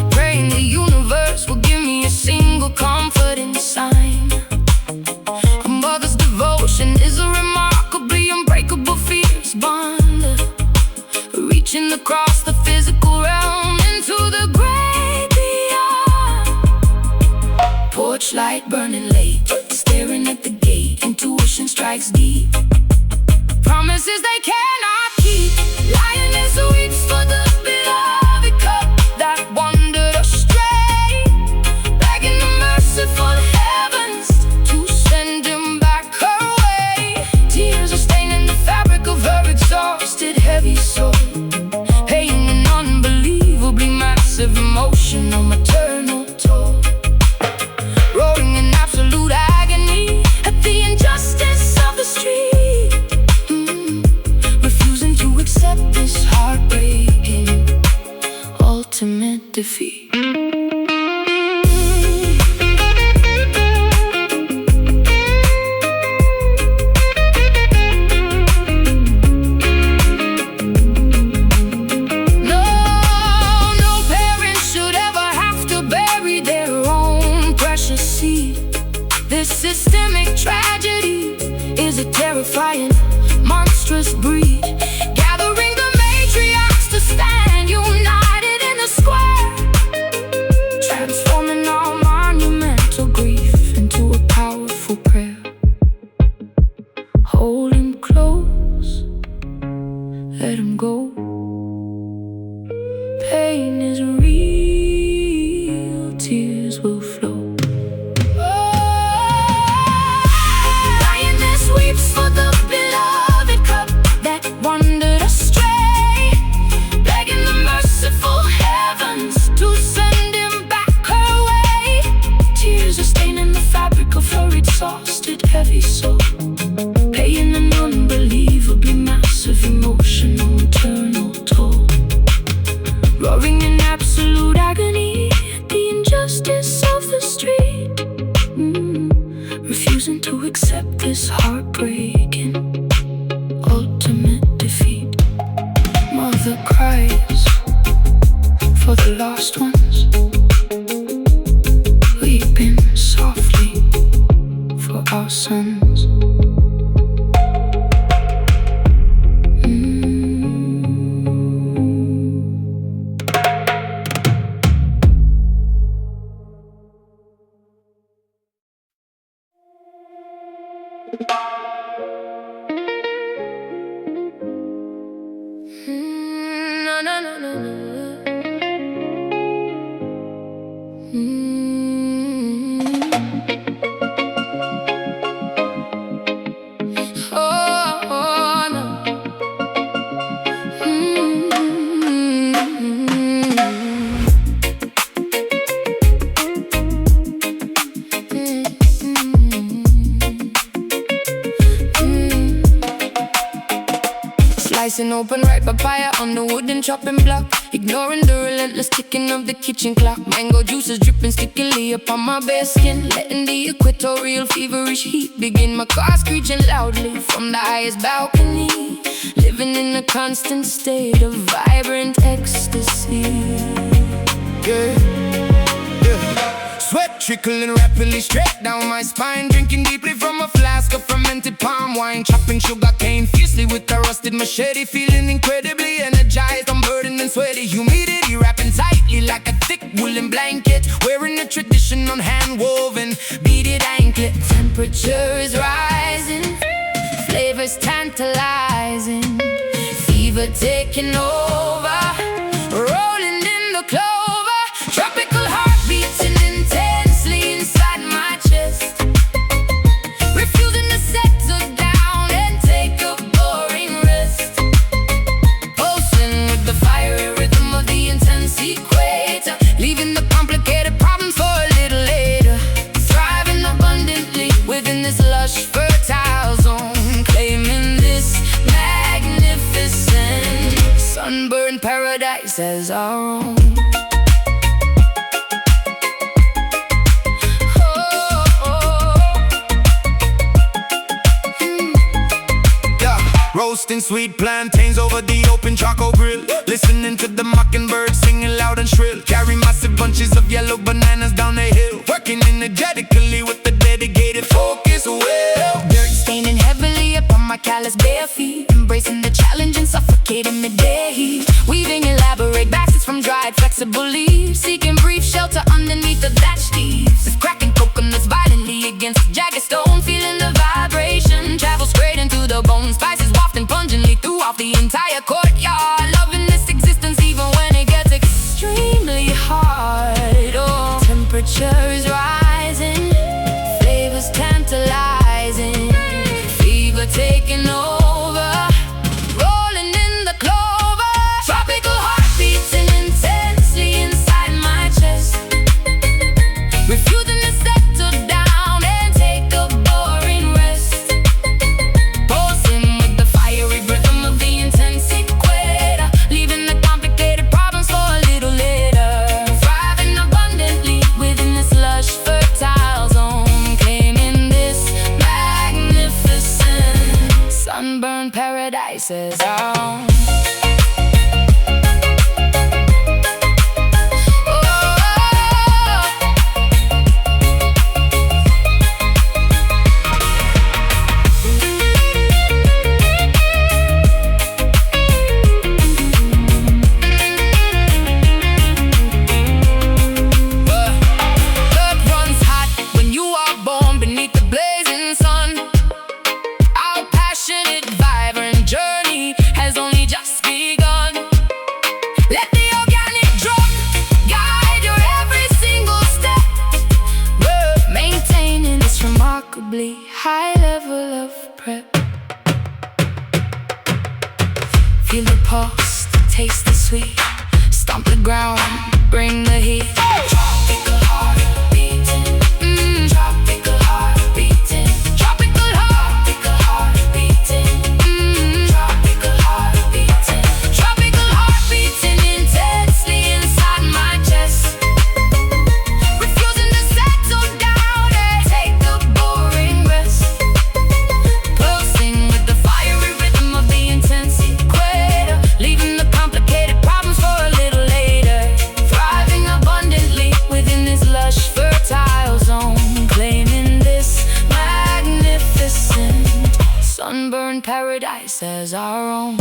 Speaker 2: praying the universe will give me a single comforting sign. A mother's devotion is a remarkably unbreakable fierce bond, reaching across the physical realm into the great beyond. Porch light burning late, staring at the gate, intuition strikes deep, promises they cannot keep. Lioness weeps for the beloved cup that wandered astray, begging the merciful heavens to send him back away. Tears are staining the fabric of her exhausted, heavy soul, paying an unbelievably massive emotional maternal toll, roaring in absolute agony at the injustice of the street, refusing to accept this heartbreaking ultimate defeat. This systemic tragedy is a terrifying, monstrous breed, gathering the matriarchs to stand united in the square, transforming our monumental grief into a powerful prayer. Hold him close, let him go. Pain is real, tears will flow. For the beloved cup that wandered astray, begging the merciful heavens to send him back away. Tears are staining the fabric of her exhausted, heavy soul, paying an unbelievably massive emotional eternal
Speaker 1: No, no, no, no, no. Oh, no. Slicing open ripe papaya on the wooden chopping block, ignoring the relentless ticking of the kitchen clock. Mango juices dripping stickily upon my bare skin, letting the equatorial feverish heat begin. My car screeching loudly from the highest balcony, living in a constant state of vibrant ecstasy.
Speaker 2: Yeah. Sweat trickling rapidly straight down my spine, drinking deeply from a flask of fermented palm wine, chopping sugar cane fiercely with a rusted machete, feeling incredibly energized, unburdened and sweaty. Humidity wrapping tightly like a thick woolen blanket, wearing a traditional hand-woven beaded anklet.
Speaker 1: Temperature is rising, flavors tantalizing, fever taking over, rolling in the clover, tropical heart beating intensely inside my chest, refusing to settle down and take a boring rest, pulsing with the fiery rhythm of the intense equator, leaving the complicated problems for a little later, thriving abundantly within this lush fertile zone, claiming this magnificent sunburned paradise as our own.
Speaker 2: Roasting sweet plantains over the open charcoal grill, listening to the mockingbirds singing loud and shrill. Carry massive bunches of yellow bananas down the hill, working energetically with the dedicated focus will.
Speaker 1: Dirt staining heavily upon my callous bare feet, embracing the challenge and suffocating midday heat, weaving elaborate baskets from dried flexible leaves, seeking brief shelter underneath the thatched eaves, cracking coconuts violently against the jagged stone, feeling the vibration travel straight into the bone, spices wafting pungently throughout the entire courtyard, loving this existence even when it gets extremely hard. Oh, temperature is rising, flavors tantalizing, fever taking over, rolling in the clover, tropical heart beating intensely inside my chest, refusing to settle down and take a boring rest, pulsing with the fiery rhythm of the intense equator, leaving the complicated problems for a little later, thriving abundantly within this lush fertile zone, claiming this magnificent sunburned paradise as our own. Blood runs hot when you are born beneath the blazing sun. Our passionate, vibrant journey has only just begun. Let the organic drum guide your every single step, maintaining this remarkably high level of prep. Feel the pulse, taste the sweet, stomp the ground, bring the heat. Tropical heart beating, tropical heart beating, tropical heart beating, tropical heart beating, tropical heart beating intensely inside my chest, refusing to settle down and take a boring rest, pulsing with the fiery rhythm of the intense equator, leaving the complicated problems for a little later, thriving abundantly within this lush fertile zone, claiming this magnificent sunburned paradise as our own.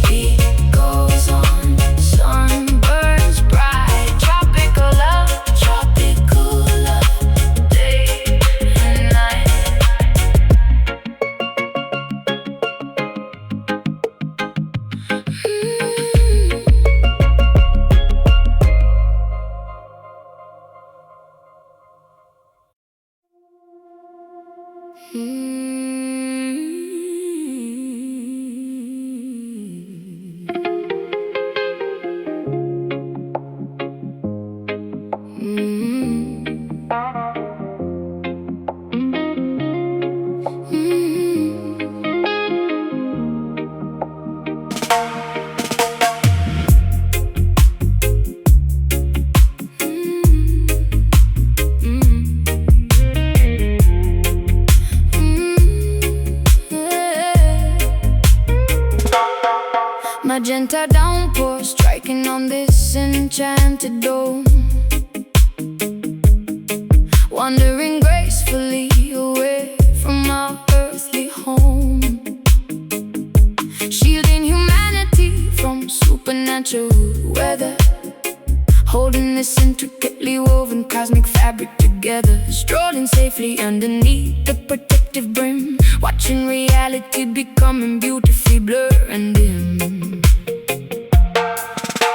Speaker 1: Beat goes on, sun burns bright, tropical love, day and night. magenta downpour striking on this enchanted dome, wandering gracefully away from our earthly home, shielding humanity from supernatural weather, holding this intricately woven cosmic fabric together, strolling safely underneath the protective brim, watching reality becoming beautifully blurred and dim.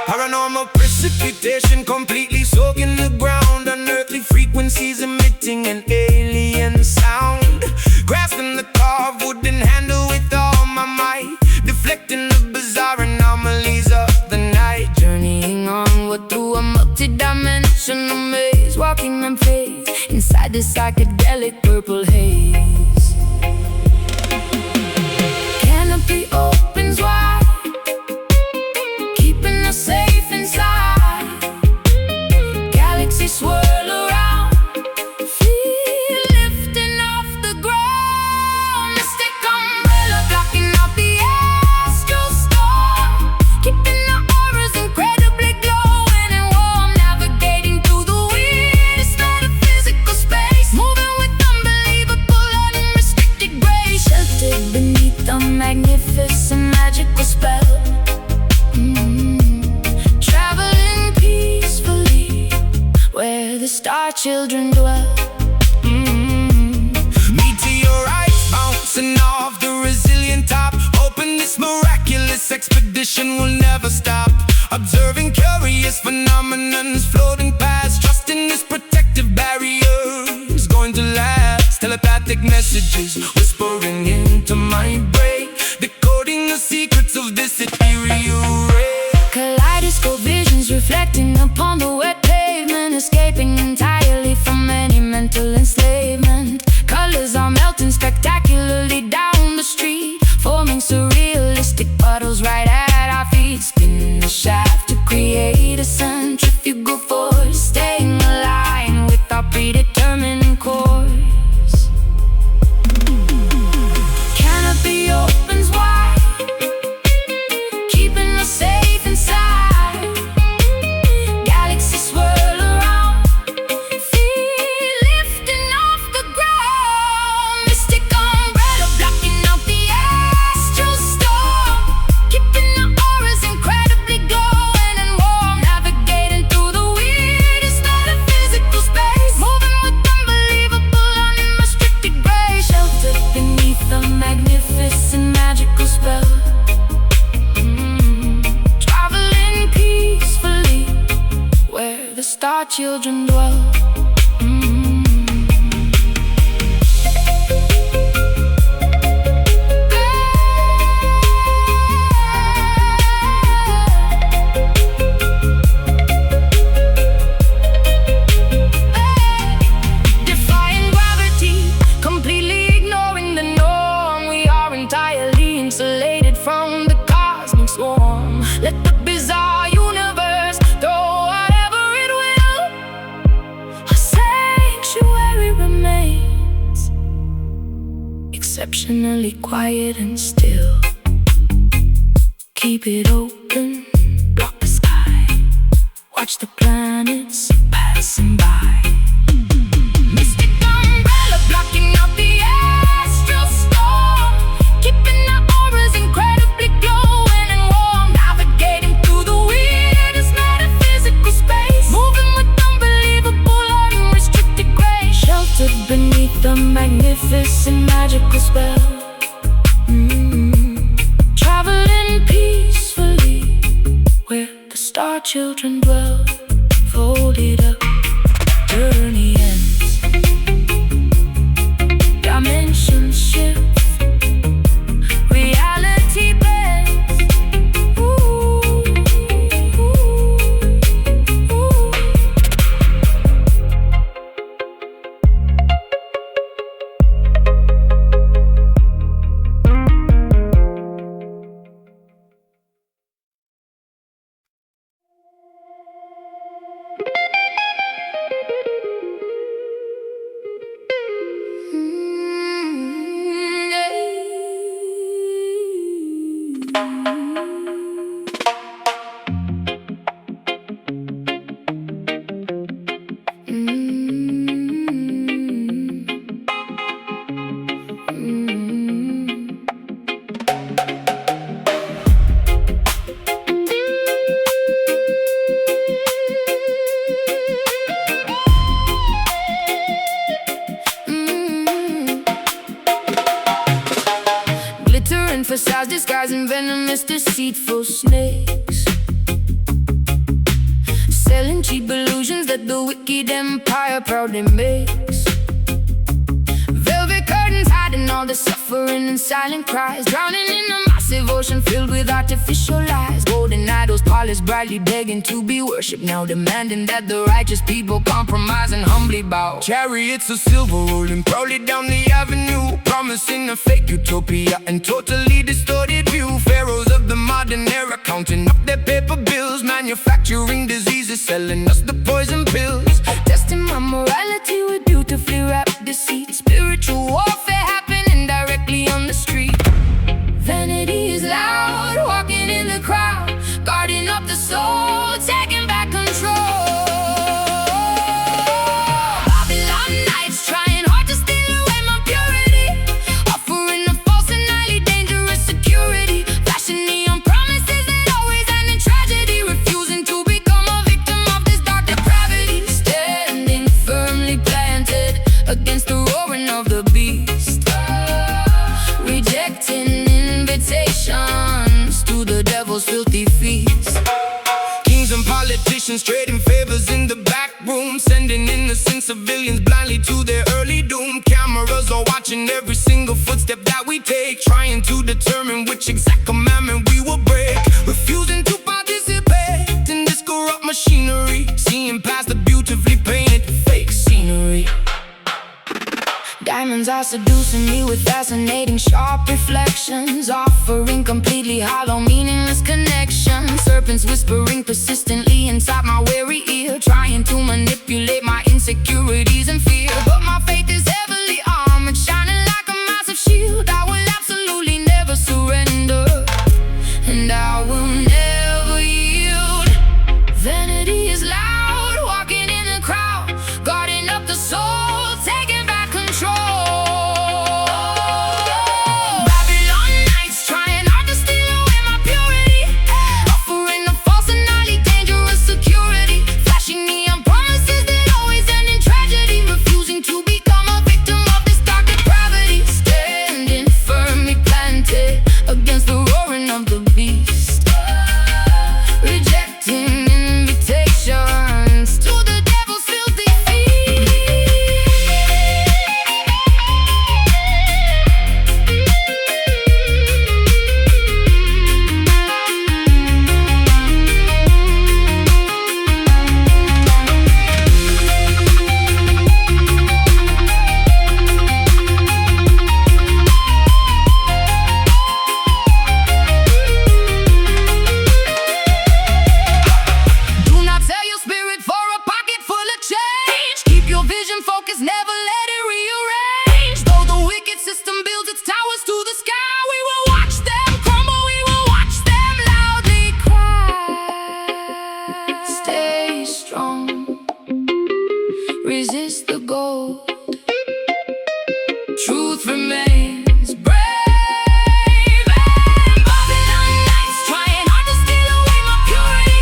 Speaker 2: Paranormal precipitation completely soaking the ground, unearthly frequencies emitting an alien sound, grasping the carved wooden handle with all my might, deflecting the bizarre anomalies of the night,
Speaker 1: Journeying onward through a multi-dimensional maze, walking in faith inside the psychedelic purple haze. Canopy opens wide, keeping us safe inside. Galaxies swirl around, feel lifting off the ground. Mystic umbrella blocking out the astral storm, keeping our auras incredibly glowing and warm, navigating through the weirdest metaphysical space, moving with unbelievable unrestricted grace, sheltered beneath the magnificent magical spell. Traveling peacefully where the star children dwell.
Speaker 2: Meteorites bouncing off the resilient top, hoping this miraculous expedition will never stop, observing curious phenomenons floating past, trusting this protective barrier is going to last. Telepathic messages whispering into my brain, decoding the secrets of this ethereal ray.
Speaker 1: Kaleidoscope visions reflecting upon the wet pavement, escaping entirely from any mental enslavement. Colors are melting spectacularly down the street, forming surrealistic puddles right at our feet, spinning the shaft to create a centrifugal force, staying aligned with our predetermined course. Canopy opens wide, keeping us safe inside. Galaxies swirl around, feel lifting off the ground. Mystic umbrella blocking out the astral storm, keeping our auras incredibly glowing and warm, navigating through the weirdest metaphysical space, moving with unbelievable unrestricted grace, sheltered beneath the magnificent magical spell. Traveling peacefully where the star children dwell. Defying gravity, completely ignoring the norm, we are entirely insulated from the cosmic swarm. Let the bizarre universe throw whatever it will, a sanctuary remains, exceptionally quiet and still. Keep it open, block the sky, watch the planets passing by. Mystic umbrella blocking out the astral storm, keeping our auras incredibly glowing and warm, navigating through the weirdest metaphysical space, moving with unbelievable unrestricted grace, sheltered beneath the magnificent magical spell. Traveling peacefully where the star children dwell, folded up, journey ends, dimensions shift, reality bends. Ooh, ooh, ooh. deceitful snakes, selling cheap illusions that the wicked empire proudly makes. Velvet curtains hiding all the suffering and silent cries, drowning in a massive ocean filled with artificial lies. Golden idols polished brightly, begging to be worshipped, now demanding that the righteous people compromise and humbly bow.
Speaker 2: Chariots of silver rolling proudly down the avenue, promising a fake utopia and totally distorted view. Pharaohs of the modern era counting up their paper bills, manufacturing diseases, selling us the poison pills.
Speaker 1: Testing my morality with beautifully wrapped deceit. Spiritual warfare happening directly on the street. Vanity is loud, walking in the crowd, guarding up the soul, taking back control. Babylon nights trying hard to steal away my purity, offering a false and highly dangerous security, flashing neon promises that always end in tragedy, refusing to become a victim of this dark depravity, standing firmly planted against the roaring of the beast, rejecting invitations to the devil's filthy feast.
Speaker 2: Kings and politicians trading favors in the back room, sending innocent civilians blindly to their early doom. Cameras are watching every single footstep that we take, trying to determine which exact commandment we will break, refusing to participate in this corrupt machinery, seeing past the beautifully painted fake scenery.
Speaker 1: Diamonds are seducing me with fascinating sharp reflections, offering completely hollow meaningless connections. Serpents whispering persistently inside my weary ear, trying to manipulate my insecurities and fear. But my faith is heavily armored, shining like a massive shield. I will absolutely never surrender, and I will never yield. Vanity is loud, walking in the crowd, guarding up the soul, taking back control. Babylon nights trying hard to steal away my purity, offering a false and highly dangerous security, flashing neon promises that always end in tragedy, refusing to become a victim of this dark depravity, standing firmly planted against the roaring of the beast, rejecting invitations to the devil's filthy feast. Do not sell your spirit for a pocket full of change. Keep your vision focused, never let it rearrange. Though the wicked system builds its towers to the sky, we will watch them crumble, we will watch them loudly cry. Stay strong, resist the gold, truth remains brave. And Babylon nights trying hard to steal away my purity,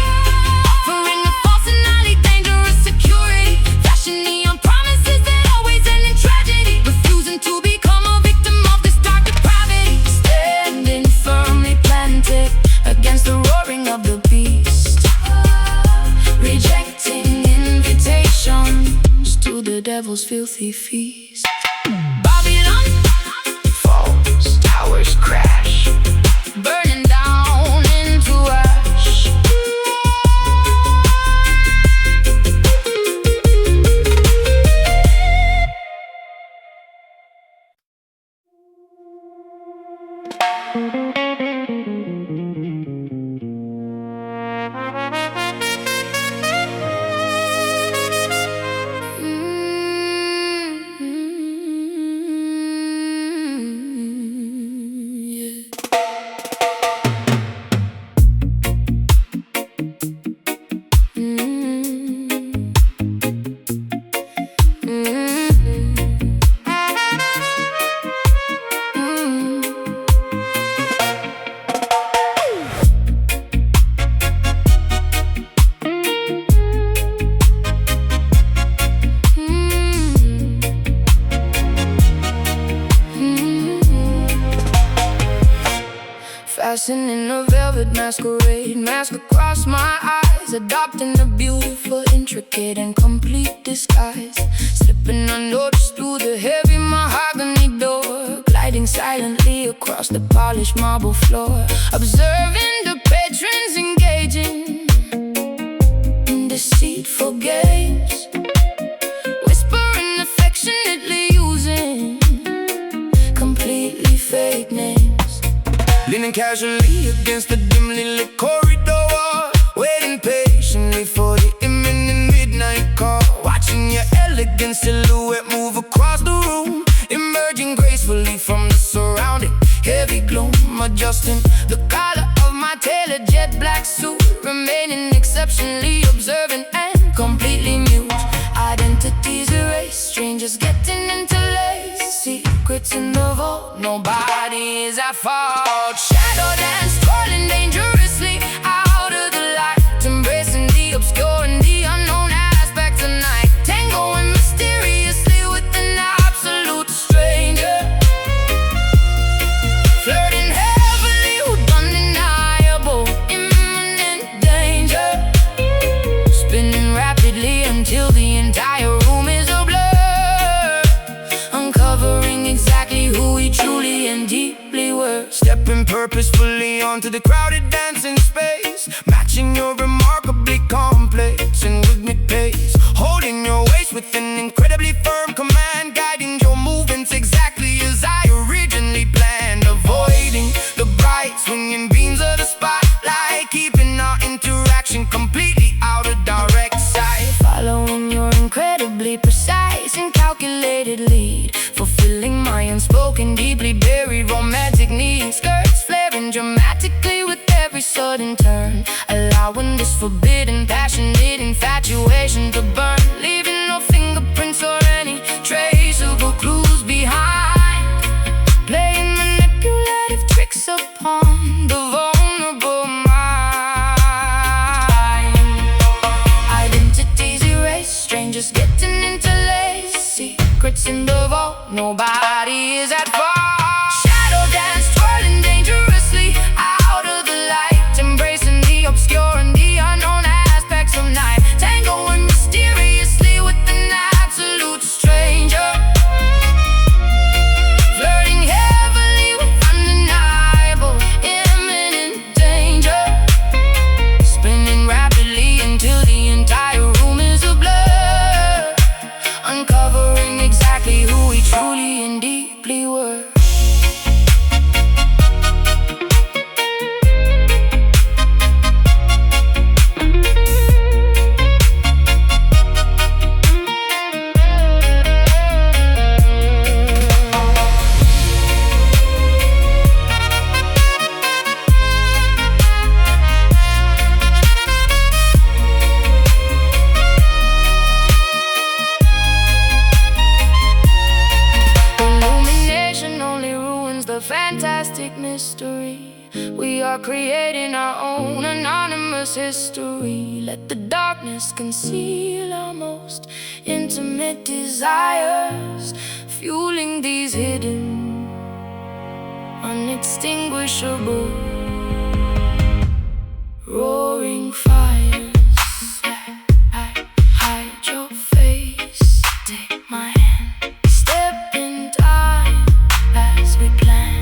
Speaker 1: offering a false and highly dangerous security, flashing neon promises that always end in tragedy, refusing to become a victim of this dark depravity, standing firmly planted against the roaring of the beast, rejecting invitations to the devil's filthy feast. Babylon
Speaker 2: Falls, towers crash,
Speaker 1: burning down into ash. Fastened in a velvet masquerade, mask across my eyes, adopting a beautiful, intricate, and complete disguise. Slipping unnoticed through the heavy mahogany door, gliding silently across the polished marble floor, observing the patrons engaging in deceitful games, whispering affectionately, using completely fake names.
Speaker 2: Leaning casually against the dimly lit corridor, waiting patiently for the imminent midnight call, watching your elegant silhouette move across the room, emerging gracefully from the surrounding heavy gloom, adjusting the collar of my tailored jet black suit, remaining exceptionally observant and completely mute. Identities erased, strangers getting interlaced, secrets in the vault, nobody is at fault. Shadow dance, twirling dangerously out of the light, embracing the obscure and the unknown aspects of night, tangoing mysteriously with an absolute stranger, flirting heavily with undeniable imminent danger, spinning rapidly until the entire room is a blur, uncovering exactly who we truly and deeply were. Stepping purposefully onto the crowded dancing space, matching your remarkably complex and rhythmic pace, holding your waist with an incredibly firm command, guiding your movements exactly as I originally planned, avoiding the bright swinging beams of the spotlight, keeping our interaction completely out of direct sight,
Speaker 1: following your incredibly precise and calculated lead, fulfilling my unspoken, deeply buried romantic needs. Skirts flaring dramatically with every sudden turn, allowing this forbidden, passionate infatuation to burn, leaving no fingerprints or any traceable clues behind, playing manipulative tricks upon the vulnerable mind. Identities erased, strangers getting interlaced, secrets in the vault, nobody is at fault. Shadow dance, twirling dangerously out of the light, embracing the obscure and the unknown aspects of night, tangoing mysteriously with an absolute stranger, flirting heavily with undeniable imminent danger, spinning rapidly until the entire room is a blur, uncovering exactly who we truly and deeply were. Illumination only ruins the fantastic mystery. We are creating our own anonymous history. Let the darkness conceal our most intimate desires, fueling these hidden, unextinguishable, roaring fires. Hide your face, take my hand, step in time as we plan.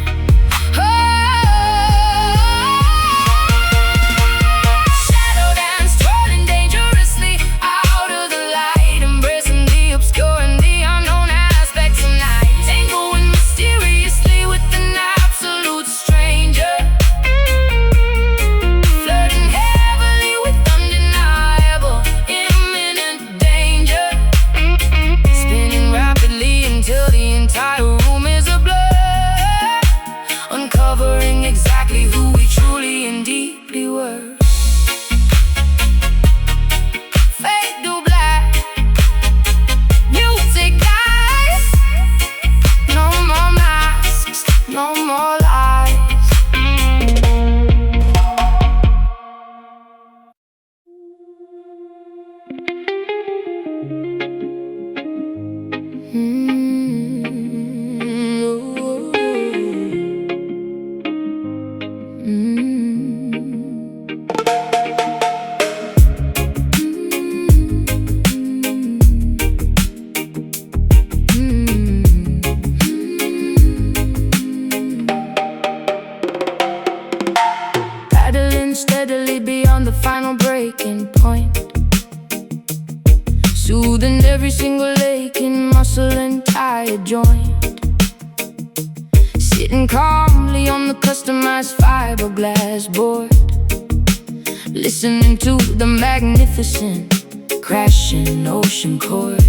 Speaker 1: Shadow dance, twirling dangerously out of the light, embracing the obscure and the unknown aspects of night, tangoing mysteriously with an absolute stranger, flirting heavily with gravity beyond the final breaking point, soothing every single aching muscle and tired joint. Sitting calmly on the customized fiberglass board, listening to the magnificent crashing ocean chord,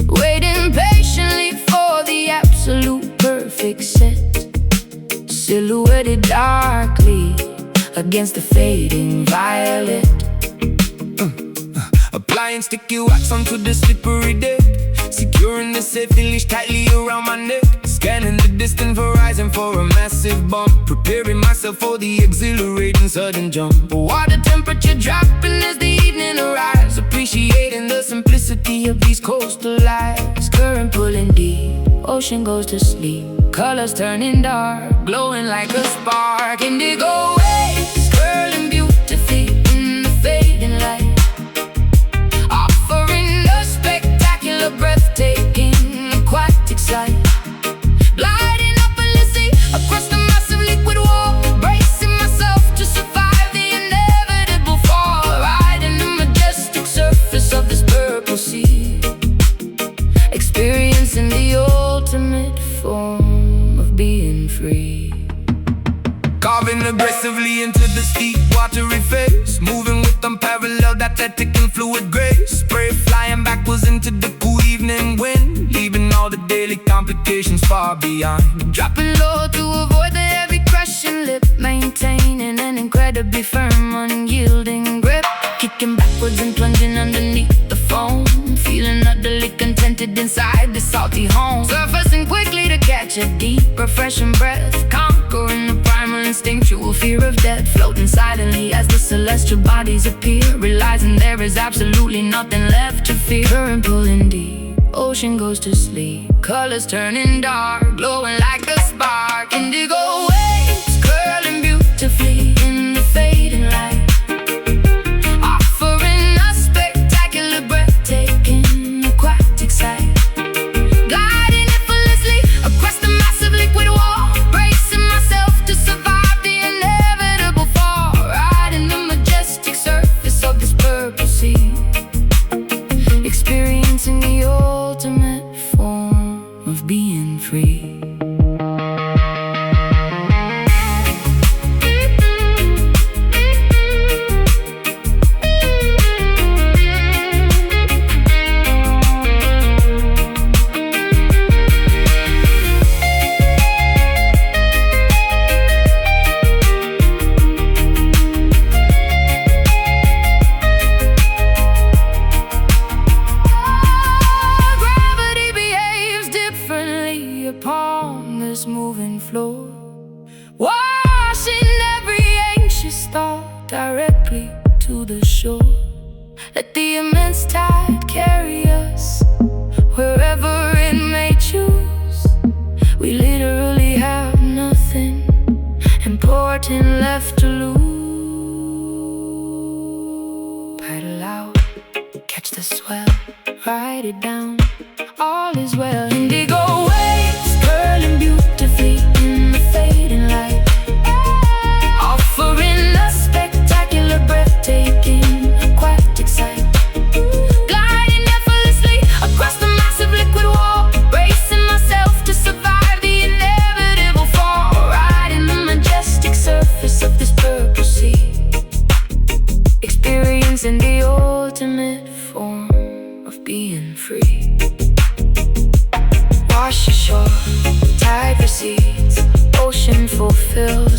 Speaker 1: waiting patiently for the absolute perfect set, silhouetted darkly against the fading violet.
Speaker 2: Applying sticky wax onto the slippery deck, securing the safety leash tightly around my neck. Scanning the distant horizon for a massive bump, preparing myself for the exhilarating sudden jump. Water temperature dropping as the evening arrives, appreciating the simplicity of these coastal lives.
Speaker 1: Current pulling deep, ocean goes to sleep, colors turning dark, glowing like a spark. Indigo waves curling beautifully in the fading light, offering a spectacular, breathtaking, aquatic sight. Gliding up endlessly across the massive liquid wall, bracing myself to survive the inevitable fall, riding the majestic surface of this purple sea, experiencing the ultimate form of being free.
Speaker 2: Carving aggressively into the steep, watery face, moving with unparalleled athletic and fluid grace. Spray flying backwards into the cool evening wind, leaving all the daily complications far behind.
Speaker 1: Dropping low to avoid the heavy crushing lip, maintaining an incredibly firm, unyielding grip. Kicking backwards and plunging underneath the foam, feeling utterly contented inside the salty home. Surfacing quickly to catch a deep, refreshing breath, conquering the primal instinctual fear of death. Floating silently as the celestial bodies appear, realizing there is absolutely nothing left to fear. Current pulling deep, ocean goes to sleep, colors turning dark, glowing like a spark. Indigo waves curling beautifully in the fading light, offering a spectacular, breathtaking, aquatic sight. Gliding effortlessly across the massive liquid wall, bracing myself to survive the inevitable fall, riding the majestic surface of this purple sea, experiencing the ultimate form of being free. Gravity behaves differently upon this moving floor, washing every anxious thought directly to the shore. Let the immense tide carry us wherever it may choose. We literally have nothing important left to lose. Paddle out, catch the swell, ride it down, all is well. Indigo waves curling beautifully in the fading light, offering a spectacular, breathtaking, aquatic sight. Gliding effortlessly across the massive liquid wall, bracing myself to survive the inevitable fall, riding the majestic surface of this purple sea, experiencing the ultimate form of being free. Wash ashore, tide recedes, ocean fulfilled,